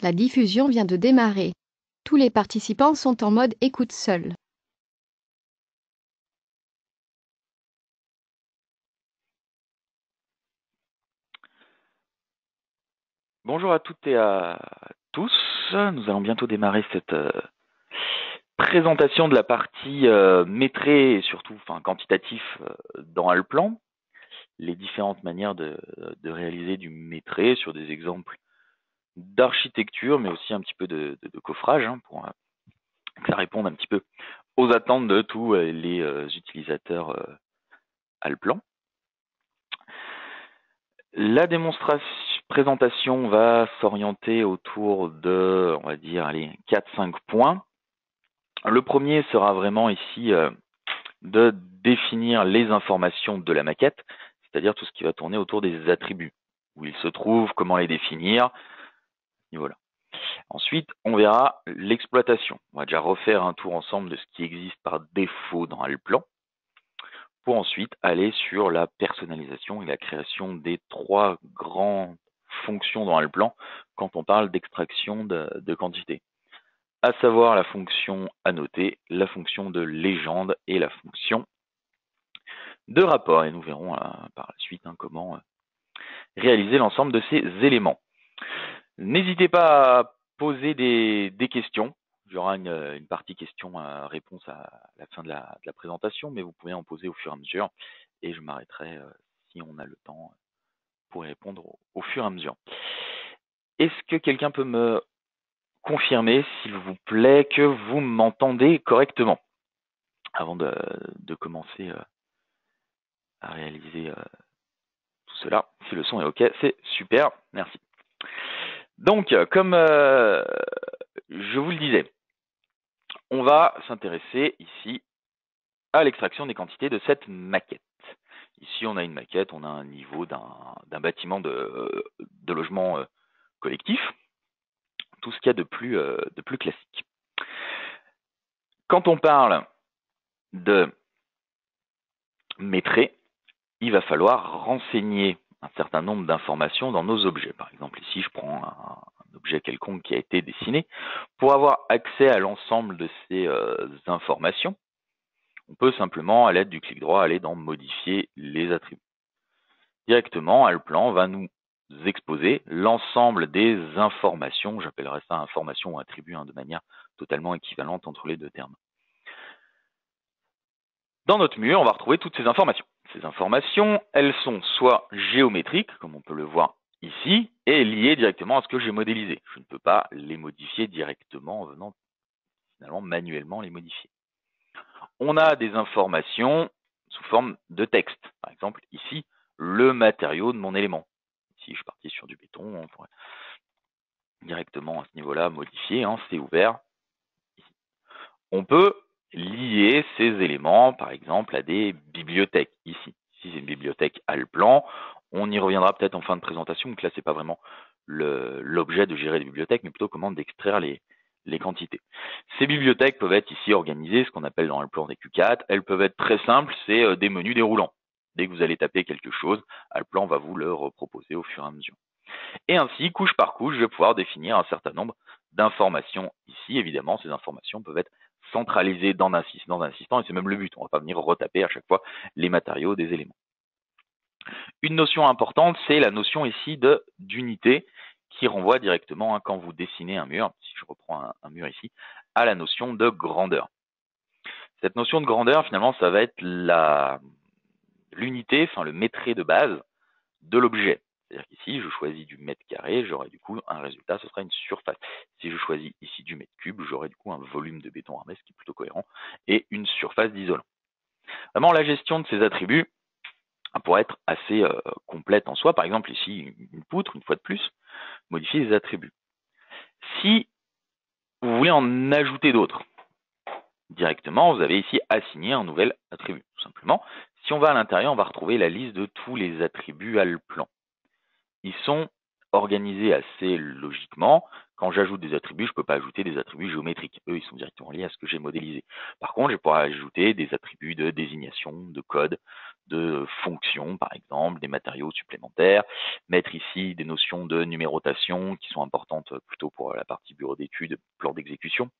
La diffusion vient de démarrer. Tous les participants sont en mode écoute seul. Bonjour à toutes et à tous. Nous allons bientôt démarrer cette présentation de la partie métrée et surtout quantitatif dans Alplan. Les différentes manières de réaliser du métré sur des exemples d'architecture, mais aussi un petit peu de coffrage pour que ça réponde un petit peu aux attentes de tous les utilisateurs Alplan. La présentation va s'orienter autour de, on va dire, 4-5 points. Le premier sera vraiment ici de définir les informations de la maquette, c'est-à-dire tout ce qui va tourner autour des attributs, où ils se trouvent, comment les définir, et voilà. Ensuite, on verra l'exploitation. On va déjà refaire un tour ensemble de ce qui existe par défaut dans Alplan, pour ensuite aller sur la personnalisation et la création des 3 grandes fonctions dans Alplan quand on parle d'extraction de quantité, à savoir la fonction annoter, la fonction de légende et la fonction de rapport. Et nous verrons par la suite comment réaliser l'ensemble de ces éléments. N'hésitez pas à poser des questions. Il y aura une partie questions-réponses à la fin de la présentation, mais vous pouvez en poser au fur et à mesure et je m'arrêterai si on a le temps pour y répondre au fur et à mesure. Est-ce que quelqu'un peut me confirmer, s'il vous plaît, que vous m'entendez correctement avant de commencer à réaliser tout cela? Si le son est OK, c'est super, merci. Donc, comme je vous le disais, on va s'intéresser ici à l'extraction des quantités de cette maquette. Ici, on a une maquette, on a un niveau d'un bâtiment de logement collectif, tout ce qu'il y a de plus classique. Quand on parle de métré, il va falloir renseigner un certain nombre d'informations dans nos objets. Par exemple, ici, je prends un objet quelconque qui a été dessiné. Pour avoir accès à l'ensemble de ces informations, on peut simplement, à l'aide du clic droit, aller dans Modifier les attributs. Directement, Alplan va nous exposer l'ensemble des informations, j'appellerais ça information ou attribut de manière totalement équivalente entre les deux termes. Dans notre mur, on va retrouver toutes ces informations. Ces informations, elles sont soit géométriques, comme on peut le voir ici, et liées directement à ce que j'ai modélisé. Je ne peux pas les modifier directement en venant finalement manuellement les modifier. On a des informations sous forme de texte. Par exemple, ici, le matériau de mon élément. Si je partais sur du béton, on pourrait directement à ce niveau-là modifier, c'est ouvert. Ici. On peut lier ces éléments, par exemple, à des bibliothèques. Ici, c'est une bibliothèque Alplan. On y reviendra peut-être en fin de présentation, donc là, ce n'est pas vraiment l'objet de gérer les bibliothèques, mais plutôt comment d'extraire les quantités. Ces bibliothèques peuvent être ici organisées, ce qu'on appelle dans Alplan des Q4. Elles peuvent être très simples, c'est des menus déroulants. Dès que vous allez taper quelque chose, Alplan va vous le reproposer au fur et à mesure. Et ainsi, couche par couche, je vais pouvoir définir un certain nombre d'informations ici. Évidemment, ces informations peuvent être centralisées dans un système, et c'est même le but. On ne va pas venir retaper à chaque fois les matériaux des éléments. Une notion importante, c'est la notion ici d'unité qui renvoie directement, quand vous dessinez un mur, si je reprends un mur ici, à la notion de grandeur. Cette notion de grandeur, finalement, ça va être l'unité, le métré de base de l'objet. C'est-à-dire qu'ici, je choisis du mètre carré, j'aurai du coup un résultat, ce sera une surface. Si je choisis ici du mètre cube, j'aurai du coup un volume de béton armé, ce qui est plutôt cohérent, et une surface d'isolant. Vraiment, la gestion de ces attributs pourrait être assez complète en soi. Par exemple, ici, une poutre, une fois de plus, modifier les attributs. Si vous voulez en ajouter d'autres, directement, vous avez ici assigné un nouvel attribut, tout simplement. Si on va à l'intérieur, on va retrouver la liste de tous les attributs Alplan. Ils sont organisés assez logiquement. Quand j'ajoute des attributs, je ne peux pas ajouter des attributs géométriques. Eux, ils sont directement liés à ce que j'ai modélisé. Par contre, je pourrais ajouter des attributs de désignation, de code, de fonctions, par exemple, des matériaux supplémentaires, mettre ici des notions de numérotation qui sont importantes plutôt pour la partie bureau d'études, plan d'exécution,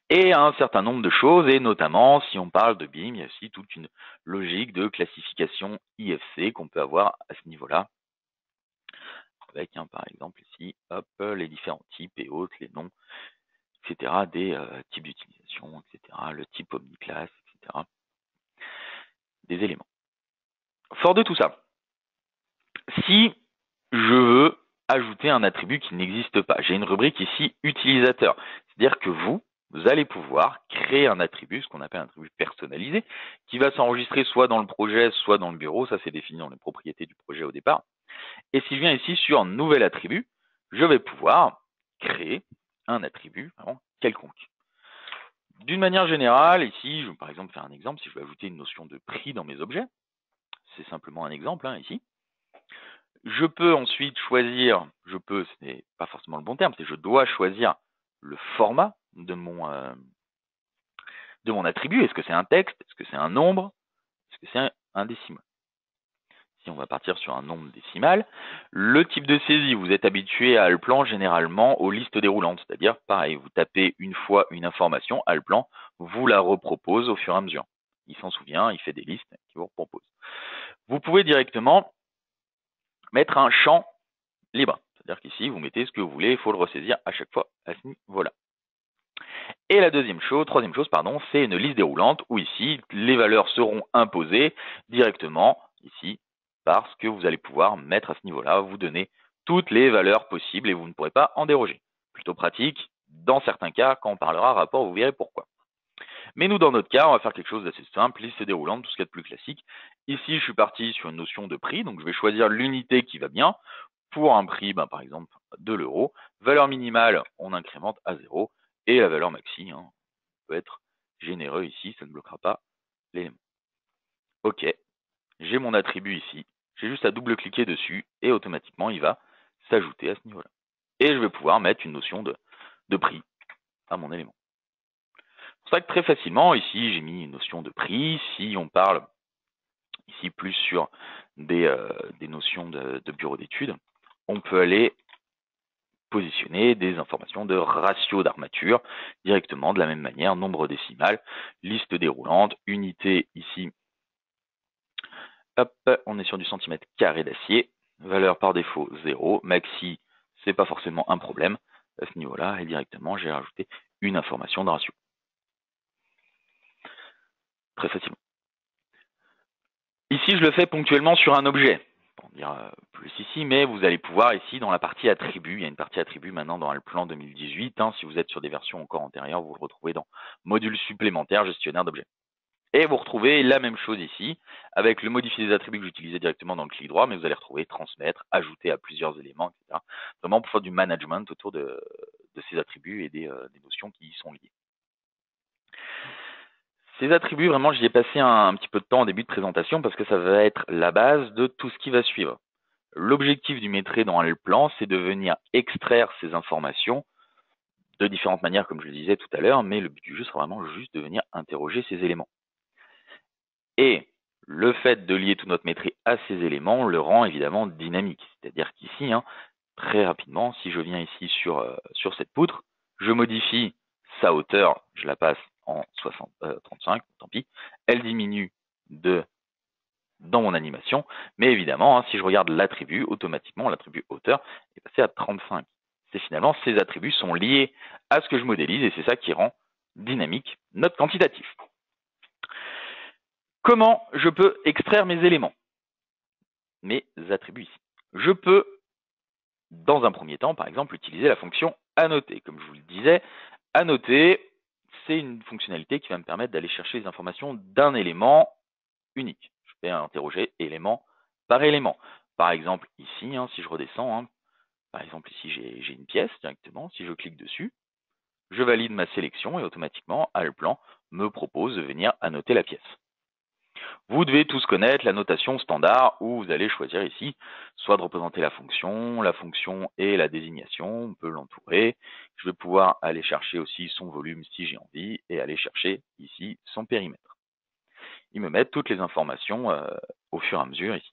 et un certain nombre de choses, et notamment, si on parle de BIM, il y a aussi toute une logique de classification IFC qu'on peut avoir à ce niveau-là, avec, par exemple, ici, hop, les différents types et autres, les noms, etc., des types d'utilisation, etc., le type omniclass, etc., des éléments. Fort de tout ça, si je veux ajouter un attribut qui n'existe pas, j'ai une rubrique ici utilisateur, c'est-à-dire que vous allez pouvoir créer un attribut, ce qu'on appelle un attribut personnalisé, qui va s'enregistrer soit dans le projet, soit dans le bureau, ça c'est défini dans les propriétés du projet au départ. Et si je viens ici sur nouvel attribut, je vais pouvoir créer un attribut quelconque. D'une manière générale, ici, je vais par exemple faire un exemple, si je veux ajouter une notion de prix dans mes objets, c'est simplement un exemple ici. Je peux ensuite choisir, ce n'est pas forcément le bon terme, c'est je dois choisir le format de mon attribut. Est-ce que c'est un texte? Est-ce que c'est un nombre? Est-ce que c'est un décimal? Si on va partir sur un nombre décimal, le type de saisie, vous êtes habitué à Allplan généralement aux listes déroulantes, c'est-à-dire pareil, vous tapez une fois une information, Allplan vous la repropose au fur et à mesure. Il s'en souvient, il fait des listes qui vous repropose. Vous pouvez directement mettre un champ libre, c'est-à-dire qu'ici vous mettez ce que vous voulez, il faut le ressaisir à chaque fois à ce niveau-là. Et la troisième chose, c'est une liste déroulante où ici les valeurs seront imposées directement ici parce que vous allez pouvoir mettre à ce niveau-là, vous donner toutes les valeurs possibles et vous ne pourrez pas en déroger. Plutôt pratique, dans certains cas, quand on parlera rapport, vous verrez pourquoi. Mais nous, dans notre cas, on va faire quelque chose d'assez simple, liste déroulante, tout ce qu'il y a de plus classique. Ici, je suis parti sur une notion de prix, donc je vais choisir l'unité qui va bien. Pour un prix, par exemple, de l'euro. Valeur minimale, on incrémente à 0. Et la valeur maxi, on peut être généreux ici, ça ne bloquera pas l'élément. Ok, j'ai mon attribut ici. J'ai juste à double-cliquer dessus et automatiquement, il va s'ajouter à ce niveau-là. Et je vais pouvoir mettre une notion de prix à mon élément. C'est pour ça que très facilement, ici, j'ai mis une notion de prix. Si on parle ici plus sur des notions de bureau d'études, on peut aller positionner des informations de ratio d'armature directement de la même manière, nombre décimal, liste déroulante, unité ici. Hop, on est sur du centimètre carré d'acier, valeur par défaut 0, maxi, c'est pas forcément un problème à ce niveau-là, et directement j'ai rajouté une information de ratio. Très facilement. Ici, je le fais ponctuellement sur un objet. Pour dire plus ici, mais vous allez pouvoir ici dans la partie attributs, il y a une partie attributs maintenant dans le plan 2018, si vous êtes sur des versions encore antérieures, vous le retrouvez dans module supplémentaire gestionnaire d'objets. Et vous retrouvez la même chose ici, avec le modifier des attributs que j'utilisais directement dans le clic droit, mais vous allez retrouver transmettre, ajouter à plusieurs éléments, etc. Vraiment pour faire du management autour de ces attributs et des notions qui y sont liées. Ces attributs, vraiment, j'y ai passé un petit peu de temps en début de présentation parce que ça va être la base de tout ce qui va suivre. L'objectif du maîtrise dans le plan, c'est de venir extraire ces informations de différentes manières, comme je le disais tout à l'heure, mais le but du jeu sera vraiment juste de venir interroger ces éléments. Et le fait de lier tout notre maîtrise à ces éléments le rend évidemment dynamique. C'est-à-dire qu'ici, très rapidement, si je viens ici sur cette poutre, je modifie sa hauteur, je la passe en 35, tant pis, elle diminue dans mon animation, mais évidemment, si je regarde l'attribut, automatiquement, l'attribut hauteur est passé à 35. C'est finalement, ces attributs sont liés à ce que je modélise et c'est ça qui rend dynamique notre quantitatif. Comment je peux extraire mes éléments, mes attributs ici? Je peux, dans un premier temps, par exemple, utiliser la fonction annoter. Comme je vous le disais, annoter, c'est une fonctionnalité qui va me permettre d'aller chercher les informations d'un élément unique. Je vais interroger élément par élément. Par exemple, ici, si je redescends, par exemple, ici, j'ai une pièce directement. Si je clique dessus, je valide ma sélection et automatiquement, Allplan me propose de venir annoter la pièce. Vous devez tous connaître la notation standard où vous allez choisir ici soit de représenter la fonction et la désignation, on peut l'entourer. Je vais pouvoir aller chercher aussi son volume si j'ai envie et aller chercher ici son périmètre. il me met toutes les informations au fur et à mesure ici.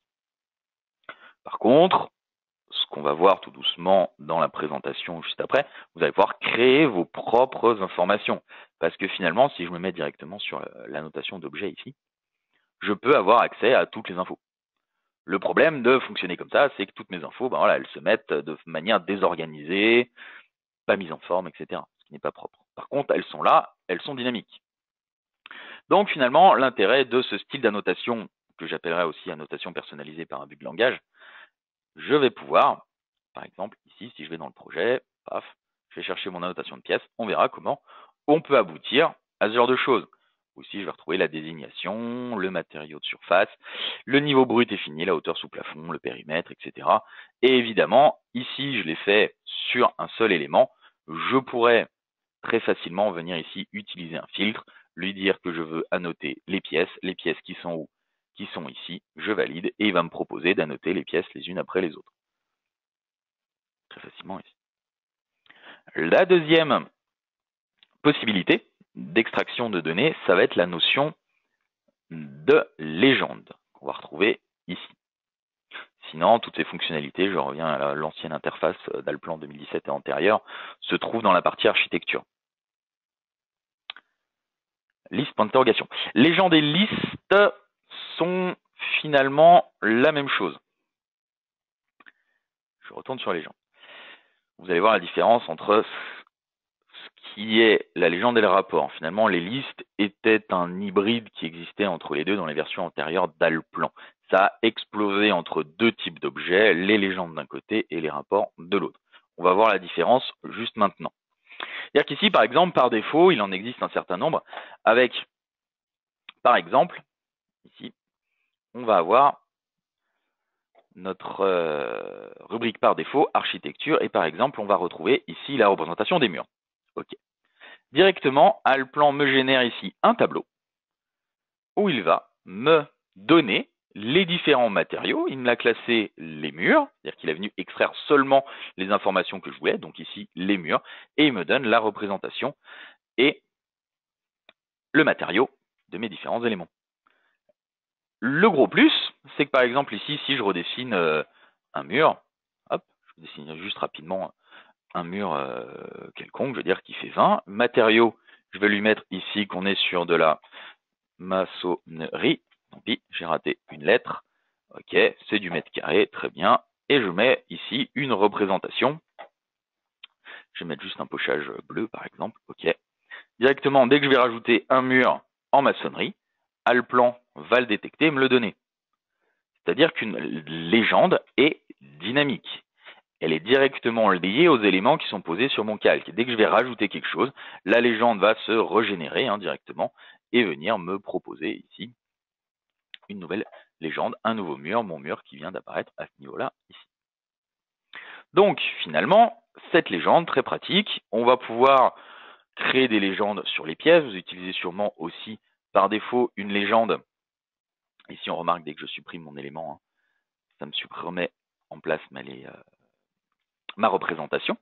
Par contre, ce qu'on va voir tout doucement dans la présentation juste après, vous allez pouvoir créer vos propres informations. Parce que finalement, si je me mets directement sur la notation d'objet ici, je peux avoir accès à toutes les infos. Le problème de fonctionner comme ça, c'est que toutes mes infos, ben voilà, elles se mettent de manière désorganisée, pas mise en forme, etc. Ce qui n'est pas propre. Par contre, elles sont là, elles sont dynamiques. Donc finalement, l'intérêt de ce style d'annotation, que j'appellerais aussi annotation personnalisée par abus de langage, je vais pouvoir, par exemple, ici, si je vais dans le projet, paf, je vais chercher mon annotation de pièce, on verra comment on peut aboutir à ce genre de choses. Aussi, je vais retrouver la désignation, le matériau de surface, le niveau brut et fini, la hauteur sous plafond, le périmètre, etc. Et évidemment, ici, je l'ai fait sur un seul élément. Je pourrais très facilement venir ici utiliser un filtre, lui dire que je veux annoter les pièces qui sont où, qui sont ici, je valide et il va me proposer d'annoter les pièces les unes après les autres. Très facilement ici. La deuxième possibilité d'extraction de données, ça va être la notion de légende qu'on va retrouver ici. Sinon, toutes ces fonctionnalités, je reviens à l'ancienne interface d'Alplan 2017 et antérieure, se trouvent dans la partie architecture. Liste point d'interrogation. Légende et liste sont finalement la même chose. Je retourne sur légende. Vous allez voir la différence entre ce qui est la légende et le rapport. Finalement, les listes étaient un hybride qui existait entre les deux dans les versions antérieures d'Alplan. Ça a explosé entre deux types d'objets, les légendes d'un côté et les rapports de l'autre. On va voir la différence juste maintenant. C'est-à-dire qu'ici, par exemple, par défaut, il en existe un certain nombre avec, par exemple, ici, on va avoir notre rubrique par défaut, architecture, et par exemple, on va retrouver ici la représentation des murs. OK. Directement, Alplan me génère ici un tableau où il va me donner les différents matériaux. Il me l'a classé les murs, c'est-à-dire qu'il est venu extraire seulement les informations que je voulais, donc ici les murs, et il me donne la représentation et le matériau de mes différents éléments. Le gros plus, c'est que par exemple ici, si je redessine un mur, hop, je dessine juste rapidement un mur quelconque, je veux dire qui fait 20. Matériaux, je vais lui mettre ici qu'on est sur de la maçonnerie. Tant pis, j'ai raté une lettre. Ok, c'est du mètre carré, très bien. Et je mets ici une représentation. Je vais mettre juste un pochage bleu par exemple. Ok. Directement, dès que je vais rajouter un mur en maçonnerie, Alplan va le détecter et me le donner. C'est-à-dire qu'une légende est dynamique. Elle est directement liée aux éléments qui sont posés sur mon calque. Et dès que je vais rajouter quelque chose, la légende va se régénérer directement et venir me proposer ici une nouvelle légende, un nouveau mur, mon mur qui vient d'apparaître à ce niveau-là ici. Donc finalement, cette légende très pratique, on va pouvoir créer des légendes sur les pièces. Vous utilisez sûrement aussi par défaut une légende. Ici on remarque dès que je supprime mon élément, ça me remet en place ma représentation.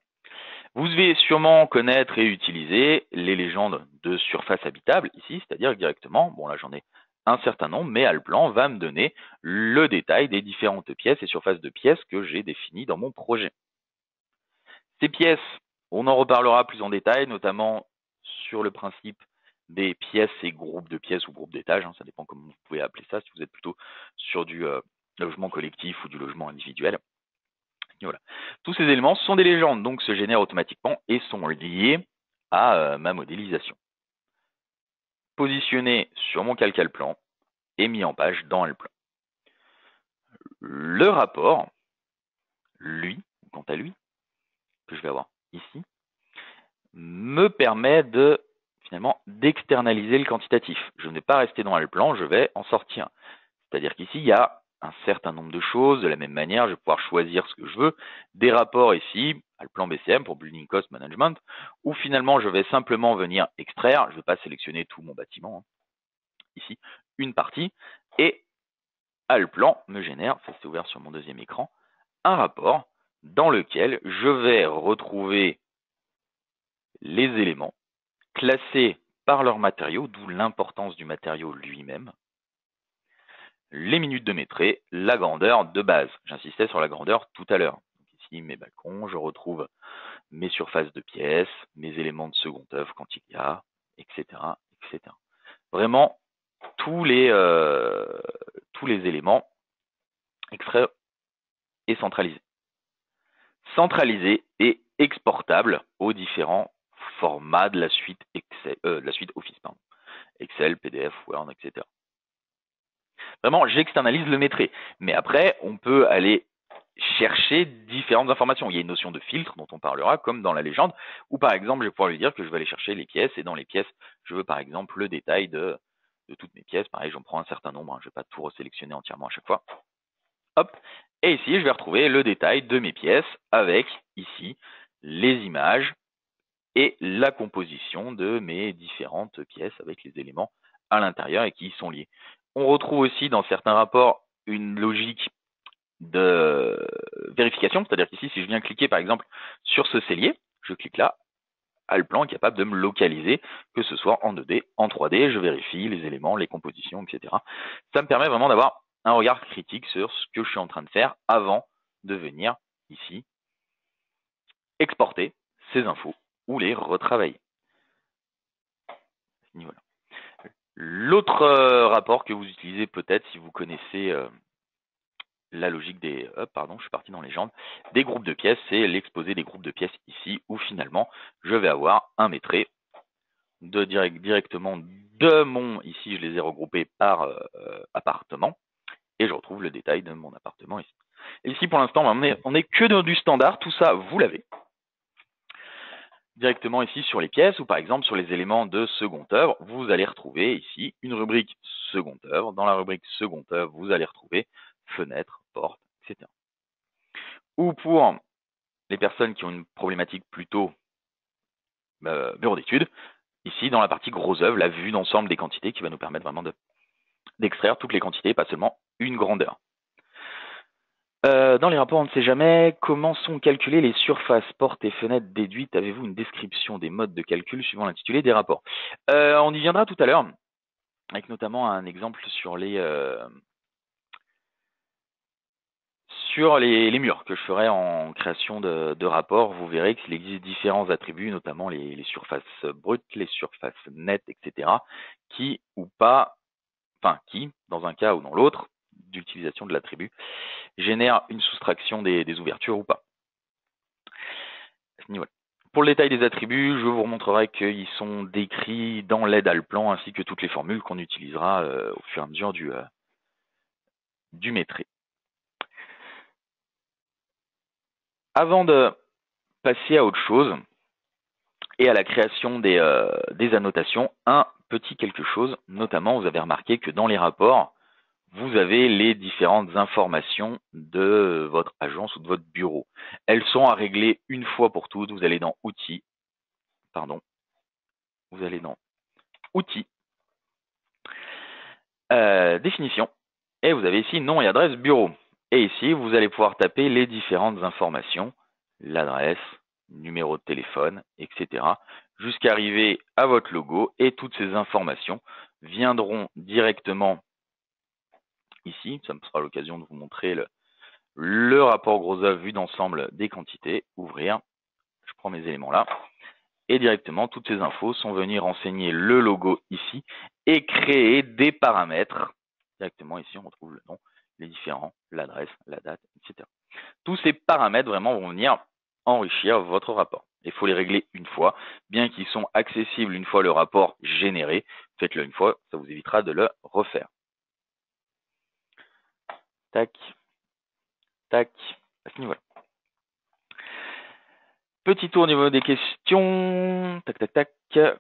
Vous devez sûrement connaître et utiliser les légendes de surface habitable ici, c'est-à-dire directement, bon là j'en ai un certain nombre, mais Alplan va me donner le détail des différentes pièces et surfaces de pièces que j'ai définies dans mon projet. Ces pièces, on en reparlera plus en détail, notamment sur le principe des pièces et groupes de pièces ou groupes d'étages, ça dépend comment vous pouvez appeler ça, si vous êtes plutôt sur du logement collectif ou du logement individuel. Et voilà. Tous ces éléments sont des légendes, donc se génèrent automatiquement et sont liés à ma modélisation. Positionné sur mon calque Alplan et mis en page dans Alplan. Le rapport, lui, quant à lui, que je vais avoir ici, me permet de finalement d'externaliser le quantitatif. Je ne vais pas rester dans Alplan, je vais en sortir. C'est-à-dire qu'ici, il y a un certain nombre de choses. De la même manière, je vais pouvoir choisir ce que je veux. Des rapports ici, Alplan BCM pour Building Cost Management, où finalement, je vais simplement venir extraire. Je ne vais pas sélectionner tout mon bâtiment. Ici, une partie. Et Alplan me génère, ça c'est ouvert sur mon deuxième écran, un rapport dans lequel je vais retrouver les éléments classés par leur matériau, d'où l'importance du matériau lui-même. les minutes de mes traits, la grandeur de base. J'insistais sur la grandeur tout à l'heure. Ici, mes balcons, je retrouve mes surfaces de pièces, mes éléments de second œuvre quand il y a, etc., etc. Vraiment, tous les éléments extraits et centralisés. Centralisés et exportables aux différents formats de la suite Excel, de la suite Office, pardon. Excel, PDF, Word, etc. Vraiment, j'externalise le métré. Mais après, on peut aller chercher différentes informations. Il y a une notion de filtre dont on parlera, comme dans la légende, où par exemple, je vais pouvoir lui dire que je vais aller chercher les pièces, et dans les pièces, je veux par exemple le détail de toutes mes pièces. Pareil, j'en prends un certain nombre, je ne vais pas tout resélectionner entièrement à chaque fois. Hop, et ici, je vais retrouver le détail de mes pièces avec, ici, les images et la composition de mes différentes pièces avec les éléments à l'intérieur et qui y sont liés. On retrouve aussi dans certains rapports une logique de vérification, c'est-à-dire qu'ici, si je viens cliquer par exemple sur ce cellier, je clique là, Alplan est capable de me localiser, que ce soit en 2D, en 3D, je vérifie les éléments, les compositions, etc. Ça me permet vraiment d'avoir un regard critique sur ce que je suis en train de faire avant de venir ici exporter ces infos ou les retravailler. Voilà. L'autre rapport que vous utilisez peut-être si vous connaissez la logique des pardon, je suis parti dans les jambes, des groupes de pièces, c'est l'exposé des groupes de pièces ici où finalement je vais avoir un métré directement de mon, ici je les ai regroupés par appartement et je retrouve le détail de mon appartement ici. Et ici pour l'instant on est que dans du standard, tout ça vous l'avez directement ici sur les pièces ou par exemple sur les éléments de seconde œuvre, vous allez retrouver ici une rubrique seconde œuvre. Dans la rubrique seconde œuvre, vous allez retrouver fenêtre, porte, etc. Ou pour les personnes qui ont une problématique plutôt bureau d'études, ici dans la partie gros œuvre, la vue d'ensemble des quantités qui va nous permettre vraiment d'extraire toutes les quantités, pas seulement une grandeur. Dans les rapports, on ne sait jamais comment sont calculées les surfaces, portes et fenêtres déduites. Avez-vous une description des modes de calcul suivant l'intitulé des rapports? On y viendra tout à l'heure, avec notamment un exemple sur les murs que je ferai en création de rapports. Vous verrez qu'il existe différents attributs, notamment les surfaces brutes, les surfaces nettes, etc., qui ou pas, enfin qui, dans un cas ou dans l'autre, d'utilisation de l'attribut, génère une soustraction des ouvertures ou pas. À ce niveau-là. Pour le détail des attributs, je vous remontrerai qu'ils sont décrits dans l'aide Alplan ainsi que toutes les formules qu'on utilisera au fur et à mesure du métré. Avant de passer à autre chose et à la création des annotations, un petit quelque chose, notamment vous avez remarqué que dans les rapports, vous avez les différentes informations de votre agence ou de votre bureau. Elles sont à régler une fois pour toutes. Vous allez dans Outils, vous allez dans Outils, Définition, et vous avez ici nom et adresse bureau. Et ici, vous allez pouvoir taper les différentes informations, l'adresse, numéro de téléphone, etc., jusqu'à arriver à votre logo, et toutes ces informations viendront directement ici. Ça me sera l'occasion de vous montrer le rapport gros œuvre vue d'ensemble des quantités. Ouvrir, je prends mes éléments là, et directement toutes ces infos sont venues renseigner le logo ici et créer des paramètres. Directement ici, on retrouve le nom, les différents, l'adresse, la date, etc. Tous ces paramètres vraiment vont venir enrichir votre rapport. Il faut les régler une fois, bien qu'ils sont accessibles une fois le rapport généré. Faites-le une fois, ça vous évitera de le refaire. Tac, tac, à ce niveau-là. Petit tour au niveau des questions. Tac, tac, tac.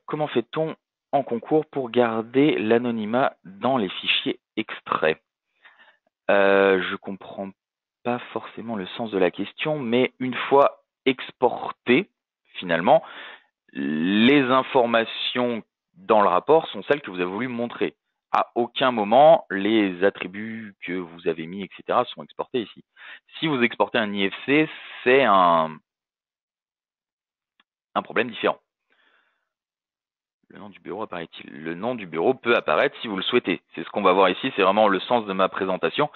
Comment fait-on en concours pour garder l'anonymat dans les fichiers extraits? Je comprends pas forcément le sens de la question, mais une fois exporté, finalement, les informations dans le rapport sont celles que vous avez voulu montrer. À aucun moment, les attributs que vous avez mis, etc., sont exportés ici. Si vous exportez un IFC, c'est un problème différent. Le nom du bureau apparaît-il? Le nom du bureau peut apparaître si vous le souhaitez. C'est ce qu'on va voir ici, c'est vraiment le sens de ma présentation.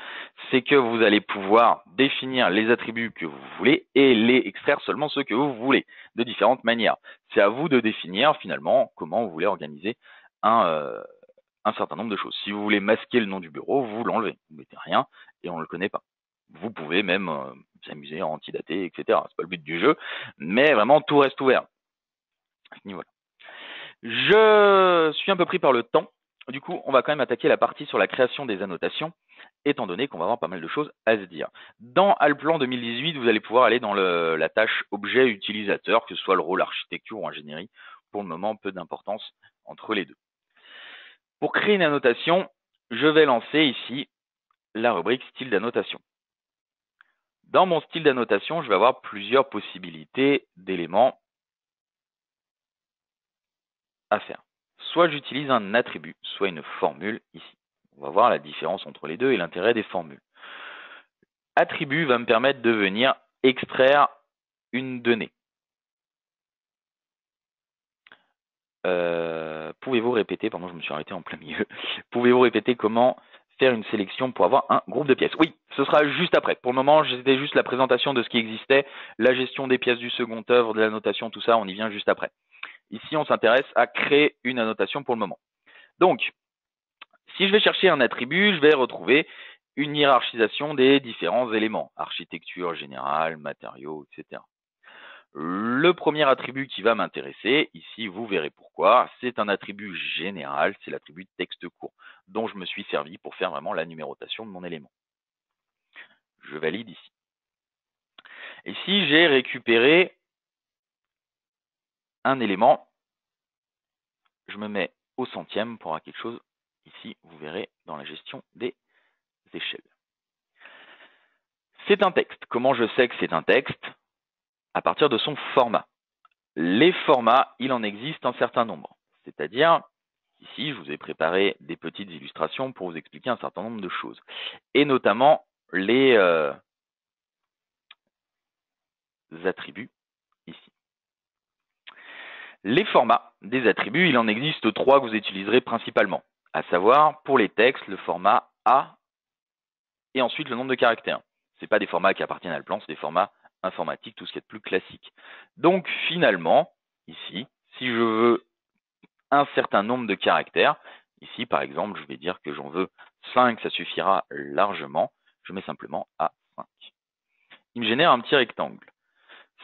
C'est que vous allez pouvoir définir les attributs que vous voulez et les extraire seulement ceux que vous voulez, de différentes manières. C'est à vous de définir finalement comment vous voulez organiser un certain nombre de choses. Si vous voulez masquer le nom du bureau, vous l'enlevez. Vous ne mettez rien et on ne le connaît pas. Vous pouvez même vous amuser à antidater, etc. C'est pas le but du jeu, mais vraiment tout reste ouvert à ce niveau-là. Je suis un peu pris par le temps. Du coup, on va quand même attaquer la partie sur la création des annotations, étant donné qu'on va avoir pas mal de choses à se dire. Dans Alplan 2018, vous allez pouvoir aller dans la tâche objet utilisateur, que ce soit le rôle architecture ou ingénierie. Pour le moment, peu d'importance entre les deux. Pour créer une annotation, je vais lancer ici la rubrique style d'annotation. Dans mon style d'annotation, je vais avoir plusieurs possibilités d'éléments à faire. Soit j'utilise un attribut, soit une formule ici. On va voir la différence entre les deux et l'intérêt des formules. Attribut va me permettre de venir extraire une donnée. Pouvez-vous répéter, pardon, je me suis arrêté en plein milieu. Pouvez-vous répéter comment faire une sélection pour avoir un groupe de pièces? Oui, ce sera juste après. Pour le moment, c'était juste la présentation de ce qui existait, la gestion des pièces du second œuvre, de la notation, tout ça, on y vient juste après. Ici, on s'intéresse à créer une annotation pour le moment. Donc, si je vais chercher un attribut, je vais retrouver une hiérarchisation des différents éléments, architecture générale, matériaux, etc. Le premier attribut qui va m'intéresser, ici vous verrez pourquoi, c'est un attribut général, c'est l'attribut texte court, dont je me suis servi pour faire vraiment la numérotation de mon élément. Je valide ici. Ici, j'ai récupéré un élément, je me mets au centième pour avoir quelque chose, ici vous verrez dans la gestion des échelles. C'est un texte. Comment je sais que c'est un texte? À partir de son format. Les formats, il en existe un certain nombre. C'est-à-dire, ici, je vous ai préparé des petites illustrations pour vous expliquer un certain nombre de choses. Et notamment les attributs ici. Les formats des attributs, il en existe 3 que vous utiliserez principalement. À savoir, pour les textes, le format A et ensuite le nombre de caractères. Ce n'est pas des formats qui appartiennent à Alplan, c'est des formats informatiques, tout ce qui est de plus classique. Donc finalement, ici, si je veux un certain nombre de caractères, ici par exemple, je vais dire que j'en veux 5, ça suffira largement, je mets simplement A5. Il me génère un petit rectangle.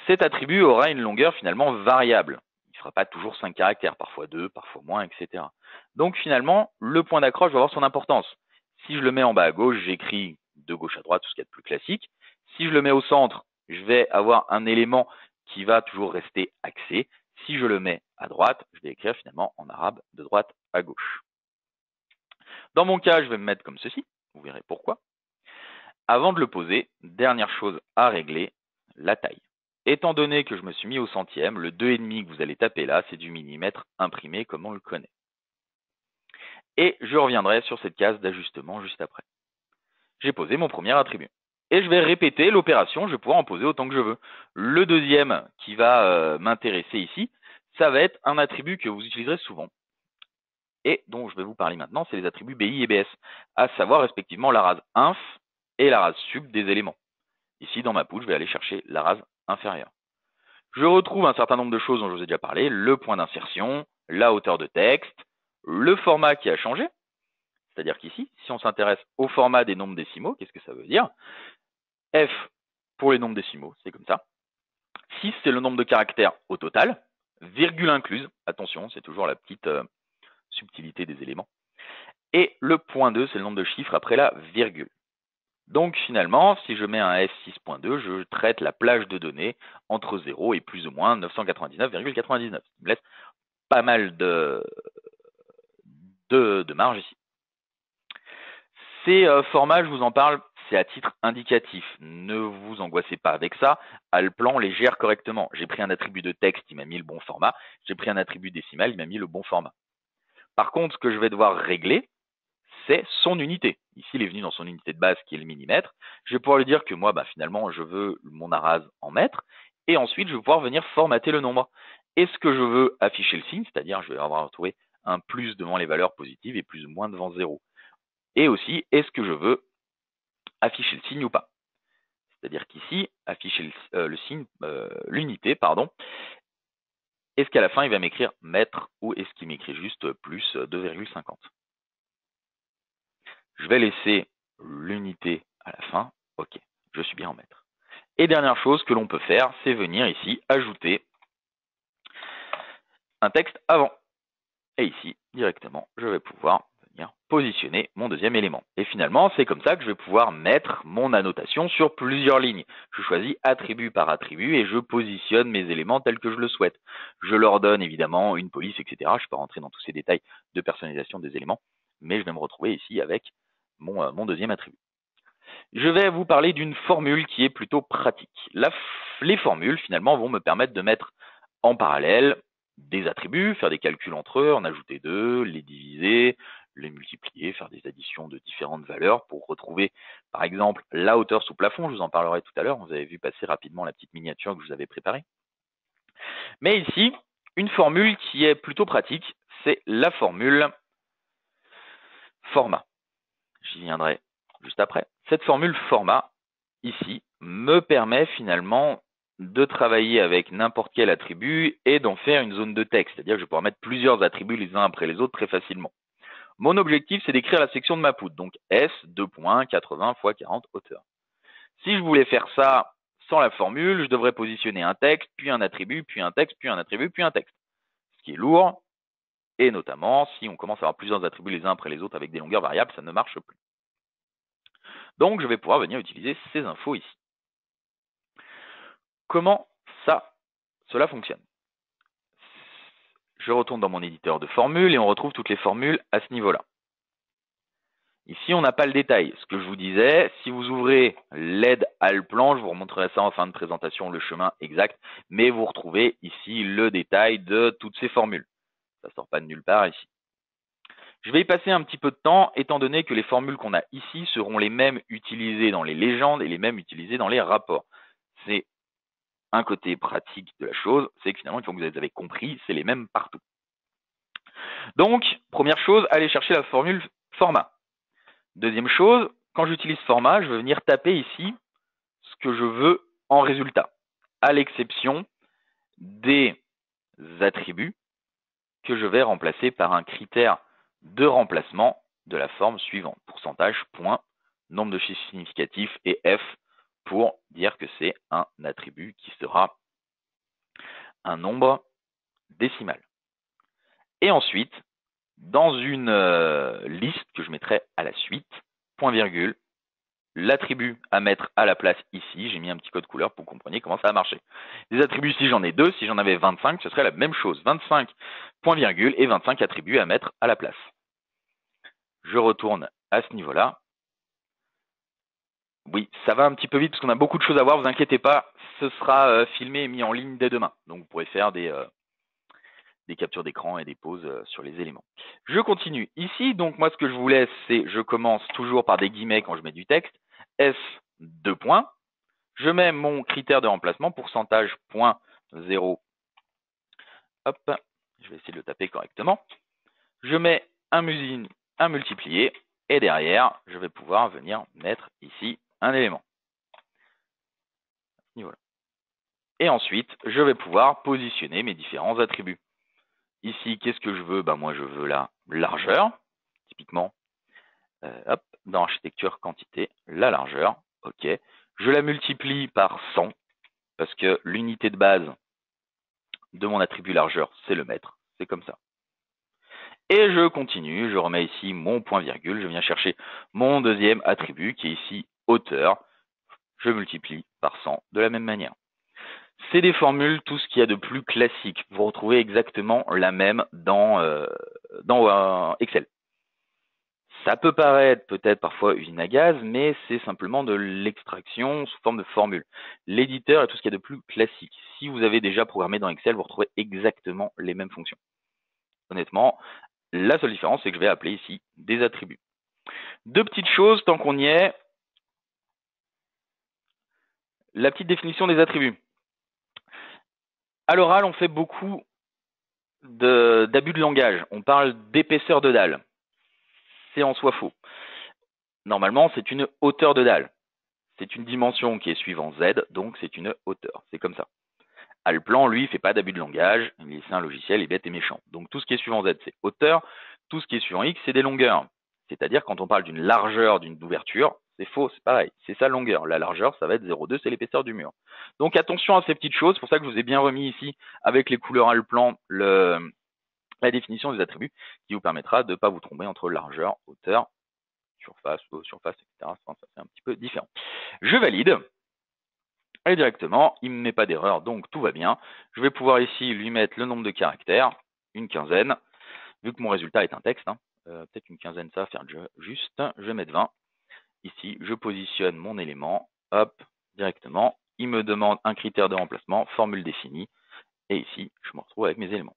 Cet attribut aura une longueur finalement variable. Il ne fera pas toujours 5 caractères, parfois 2, parfois moins, etc. Donc finalement, le point d'accroche va avoir son importance. Si je le mets en bas à gauche, j'écris de gauche à droite, tout ce qui est de plus classique. Si je le mets au centre, je vais avoir un élément qui va toujours rester axé. Si je le mets à droite, je vais écrire finalement en arabe de droite à gauche. Dans mon cas, je vais me mettre comme ceci. Vous verrez pourquoi. Avant de le poser, dernière chose à régler, la taille. Étant donné que je me suis mis au centième, le 2,5 que vous allez taper là, c'est du millimètre imprimé comme on le connaît. Et je reviendrai sur cette case d'ajustement juste après. J'ai posé mon premier attribut. Et je vais répéter l'opération, je vais pouvoir en poser autant que je veux. Le deuxième qui va m'intéresser ici, ça va être un attribut que vous utiliserez souvent et dont je vais vous parler maintenant, c'est les attributs BI et BS, à savoir respectivement la rase inf et la rase sub des éléments. Ici, dans ma poule, je vais aller chercher la rase inférieure. Je retrouve un certain nombre de choses dont je vous ai déjà parlé, le point d'insertion, la hauteur de texte, le format qui a changé, c'est-à-dire qu'ici, si on s'intéresse au format des nombres décimaux, qu'est-ce que ça veut dire? F pour les nombres décimaux, c'est comme ça. 6, c'est le nombre de caractères au total, virgule incluse, attention, c'est toujours la petite subtilité des éléments. Et le point 2, c'est le nombre de chiffres après la virgule. Donc finalement, si je mets un F6.2, je traite la plage de données entre 0 et plus ou moins 999,99. Ce qui me laisse pas mal de marge ici. Ces formats, je vous en parle, c'est à titre indicatif. Ne vous angoissez pas avec ça. Alplan les gère correctement. J'ai pris un attribut de texte, il m'a mis le bon format. J'ai pris un attribut décimal, il m'a mis le bon format. Par contre, ce que je vais devoir régler, c'est son unité. Ici, il est venu dans son unité de base qui est le millimètre. Je vais pouvoir lui dire que moi, finalement, je veux mon arase en mètres. Et ensuite, je vais pouvoir venir formater le nombre. est-ce que je veux afficher le signe, c'est-à-dire je vais avoir retrouvé un plus devant les valeurs positives et plus ou moins devant 0. Et aussi, est-ce que je veux afficher le signe ou pas? C'est-à-dire qu'ici, afficher le signe, l'unité, pardon, est-ce qu'à la fin, il va m'écrire mètre ou est-ce qu'il m'écrit juste plus 2,50? Je vais laisser l'unité à la fin. OK, je suis bien en mètres. Et dernière chose que l'on peut faire, c'est venir ici ajouter un texte avant. Et ici, directement, je vais pouvoir venir positionner mon deuxième élément. Et finalement, c'est comme ça que je vais pouvoir mettre mon annotation sur plusieurs lignes. Je choisis attribut par attribut et je positionne mes éléments tels que je le souhaite. Je leur donne évidemment une police, etc. Je ne vais pas rentrer dans tous ces détails de personnalisation des éléments, mais je vais me retrouver ici avec mon deuxième attribut. Je vais vous parler d'une formule qui est plutôt pratique. Les formules, finalement, vont me permettre de mettre en parallèle des attributs, faire des calculs entre eux, en ajouter deux, les diviser, les multiplier, faire des additions de différentes valeurs pour retrouver, par exemple, la hauteur sous plafond. Je vous en parlerai tout à l'heure. Vous avez vu passer rapidement la petite miniature que je vous avais préparée. Mais ici, une formule qui est plutôt pratique, c'est la formule format. J'y viendrai juste après. Cette formule format, ici, me permet finalement de travailler avec n'importe quel attribut et d'en faire une zone de texte. C'est-à-dire que je vais pouvoir mettre plusieurs attributs les uns après les autres très facilement. Mon objectif, c'est d'écrire la section de ma poutre. Donc S, 2.80 x 40 hauteur. Si je voulais faire ça sans la formule, je devrais positionner un texte, puis un attribut, puis un texte, puis un attribut, puis un texte. Ce qui est lourd, et notamment, si on commence à avoir plusieurs attributs les uns après les autres avec des longueurs variables, ça ne marche plus. Donc, je vais pouvoir venir utiliser ces infos ici. Comment cela fonctionne? Je retourne dans mon éditeur de formules et on retrouve toutes les formules à ce niveau-là. Ici, on n'a pas le détail. Ce que je vous disais, si vous ouvrez l'aide à le plan, je vous remontrerai ça en fin de présentation, le chemin exact, mais vous retrouvez ici le détail de toutes ces formules. Ça ne sort pas de nulle part ici. Je vais y passer un petit peu de temps, étant donné que les formules qu'on a ici seront les mêmes utilisées dans les légendes et les mêmes utilisées dans les rapports. C'est un côté pratique de la chose, c'est que finalement, une fois que vous les avez compris, c'est les mêmes partout. Donc, première chose, allez chercher la formule format. Deuxième chose, quand j'utilise format, je vais venir taper ici ce que je veux en résultat, à l'exception des attributs que je vais remplacer par un critère de remplacement de la forme suivante. Pourcentage, point, nombre de chiffres significatifs et F pour dire que c'est un attribut qui sera un nombre décimal. Et ensuite, dans une liste que je mettrai à la suite, point virgule, l'attribut à mettre à la place ici, j'ai mis un petit code couleur pour que vous compreniez comment ça va marcher. Les attributs, si j'en ai deux, si j'en avais 25, ce serait la même chose. 25 point virgule et 25 attributs à mettre à la place. Je retourne à ce niveau-là. Oui, ça va un petit peu vite parce qu'on a beaucoup de choses à voir, vous inquiétez pas, ce sera filmé et mis en ligne dès demain. Donc vous pourrez faire des captures d'écran et des pauses sur les éléments. Je continue. Ici, donc moi ce que je vous laisse, c'est je commence toujours par des guillemets quand je mets du texte. S, 2 points. Je mets mon critère de remplacement, pourcentage, point 0. Hop, je vais essayer de le taper correctement. Je mets un multiplié et derrière, je vais pouvoir venir mettre ici un élément. Voilà. Et ensuite, je vais pouvoir positionner mes différents attributs. Ici, qu'est-ce que je veux? Moi, je veux la largeur, typiquement. Hop, dans architecture quantité, la largeur. OK. Je la multiplie par 100 parce que l'unité de base de mon attribut largeur, c'est le mètre. C'est comme ça. Et je continue, je remets ici mon point virgule, je viens chercher mon deuxième attribut qui est ici hauteur. Je multiplie par 100 de la même manière. C'est des formules, tout ce qu'il y a de plus classique. Vous retrouvez exactement la même dans Excel. Ça peut paraître peut-être parfois usine à gaz, mais c'est simplement de l'extraction sous forme de formule. L'éditeur est tout ce qu'il y a de plus classique. Si vous avez déjà programmé dans Excel, vous retrouvez exactement les mêmes fonctions. Honnêtement, la seule différence, c'est que je vais appeler ici des attributs. Deux petites choses, tant qu'on y est. La petite définition des attributs. À l'oral, on fait beaucoup d'abus de langage. On parle d'épaisseur de dalle. C'est en soi faux. Normalement, c'est une hauteur de dalle. C'est une dimension qui est suivant Z, donc c'est une hauteur. C'est comme ça. Allplan, lui, fait pas d'abus de langage. C'est un logiciel, il est bête et méchant. Donc tout ce qui est suivant Z, c'est hauteur. Tout ce qui est suivant X, c'est des longueurs. C'est-à-dire quand on parle d'une largeur d'une ouverture, c'est faux, c'est pareil. C'est sa longueur. La largeur, ça va être 0,2, c'est l'épaisseur du mur. Donc attention à ces petites choses. C'est pour ça que je vous ai bien remis ici, avec les couleurs Allplan, la définition des attributs qui vous permettra de ne pas vous tromper entre largeur, hauteur, surface, surface, etc. Ça, c'est un petit peu différent. Je valide. Et directement, il ne me met pas d'erreur, donc tout va bien. Je vais pouvoir ici lui mettre le nombre de caractères, une quinzaine, vu que mon résultat est un texte. Peut-être une quinzaine, ça va faire juste. Je vais mettre 20. Ici, je positionne mon élément, hop, directement. Il me demande un critère de remplacement, formule définie. Et ici, je me retrouve avec mes éléments.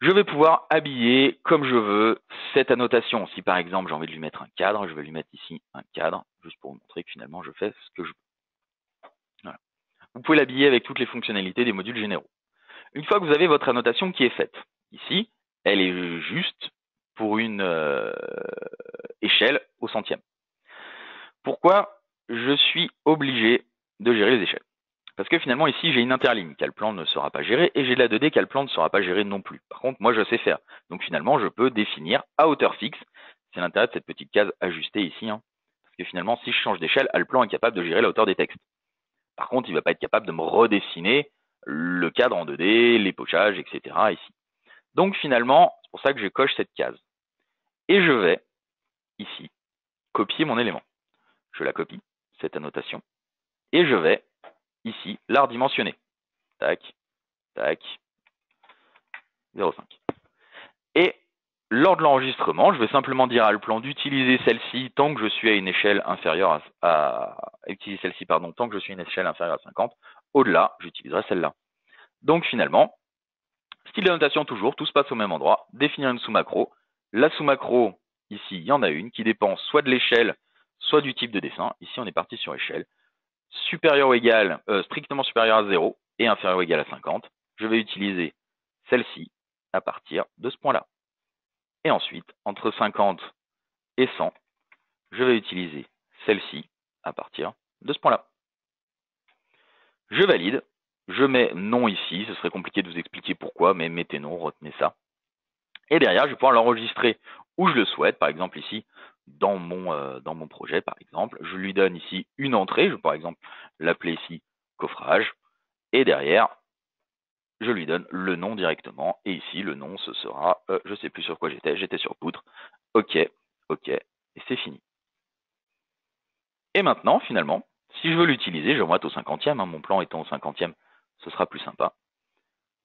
Je vais pouvoir habiller comme je veux cette annotation. Si par exemple j'ai envie de lui mettre un cadre, je vais lui mettre ici un cadre, juste pour vous montrer que finalement je fais ce que je veux. Voilà. Vous pouvez l'habiller avec toutes les fonctionnalités des modules généraux. Une fois que vous avez votre annotation qui est faite, ici, elle est juste pour une échelle au centième. Pourquoi je suis obligé de gérer les échelles? Parce que finalement, ici, j'ai une interligne qu'Allplan ne sera pas gérée et j'ai de la 2D qu'Allplan ne sera pas gérée non plus. Par contre, moi, je sais faire. Donc finalement, je peux définir à hauteur fixe. C'est l'intérêt de cette petite case ajustée ici. Parce que finalement, si je change d'échelle, Allplan est capable de gérer la hauteur des textes. Par contre, il ne va pas être capable de me redessiner le cadre en 2D, les pochages, etc. ici. Donc finalement, c'est pour ça que je coche cette case. Et je vais, ici, copier mon élément. Je la copie, cette annotation, et je vais, ici, la redimensionner. Tac, tac, 0,5. Et lors de l'enregistrement, je vais simplement dire à Allplan d'utiliser celle-ci tant que je suis à une échelle inférieure utiliser celle-ci, pardon, tant que je suis à une échelle inférieure à 50. Au-delà, j'utiliserai celle-là. Donc finalement, style d'annotation toujours, tout se passe au même endroit. Définir une sous-macro. La sous-macro, ici, il y en a une qui dépend soit de l'échelle, soit du type de dessin. Ici, on est parti sur échelle. Supérieur ou égal, strictement supérieur à 0 et inférieur ou égal à 50. Je vais utiliser celle-ci à partir de ce point-là. Et ensuite, entre 50 et 100, je vais utiliser celle-ci à partir de ce point-là. Je valide. Je mets non ici. Ce serait compliqué de vous expliquer pourquoi, mais mettez non, retenez ça. Et derrière, je vais pouvoir l'enregistrer où je le souhaite. Par exemple, ici, dans mon projet, par exemple. Je lui donne ici une entrée. Je vais par exemple l'appeler ici coffrage. Et derrière, je lui donne le nom directement. Et ici, le nom, ce sera, je ne sais plus sur quoi j'étais sur poutre. OK, OK, et c'est fini. Et maintenant, finalement, si je veux l'utiliser, je remonte au 50e. Mon plan étant au 50e, ce sera plus sympa.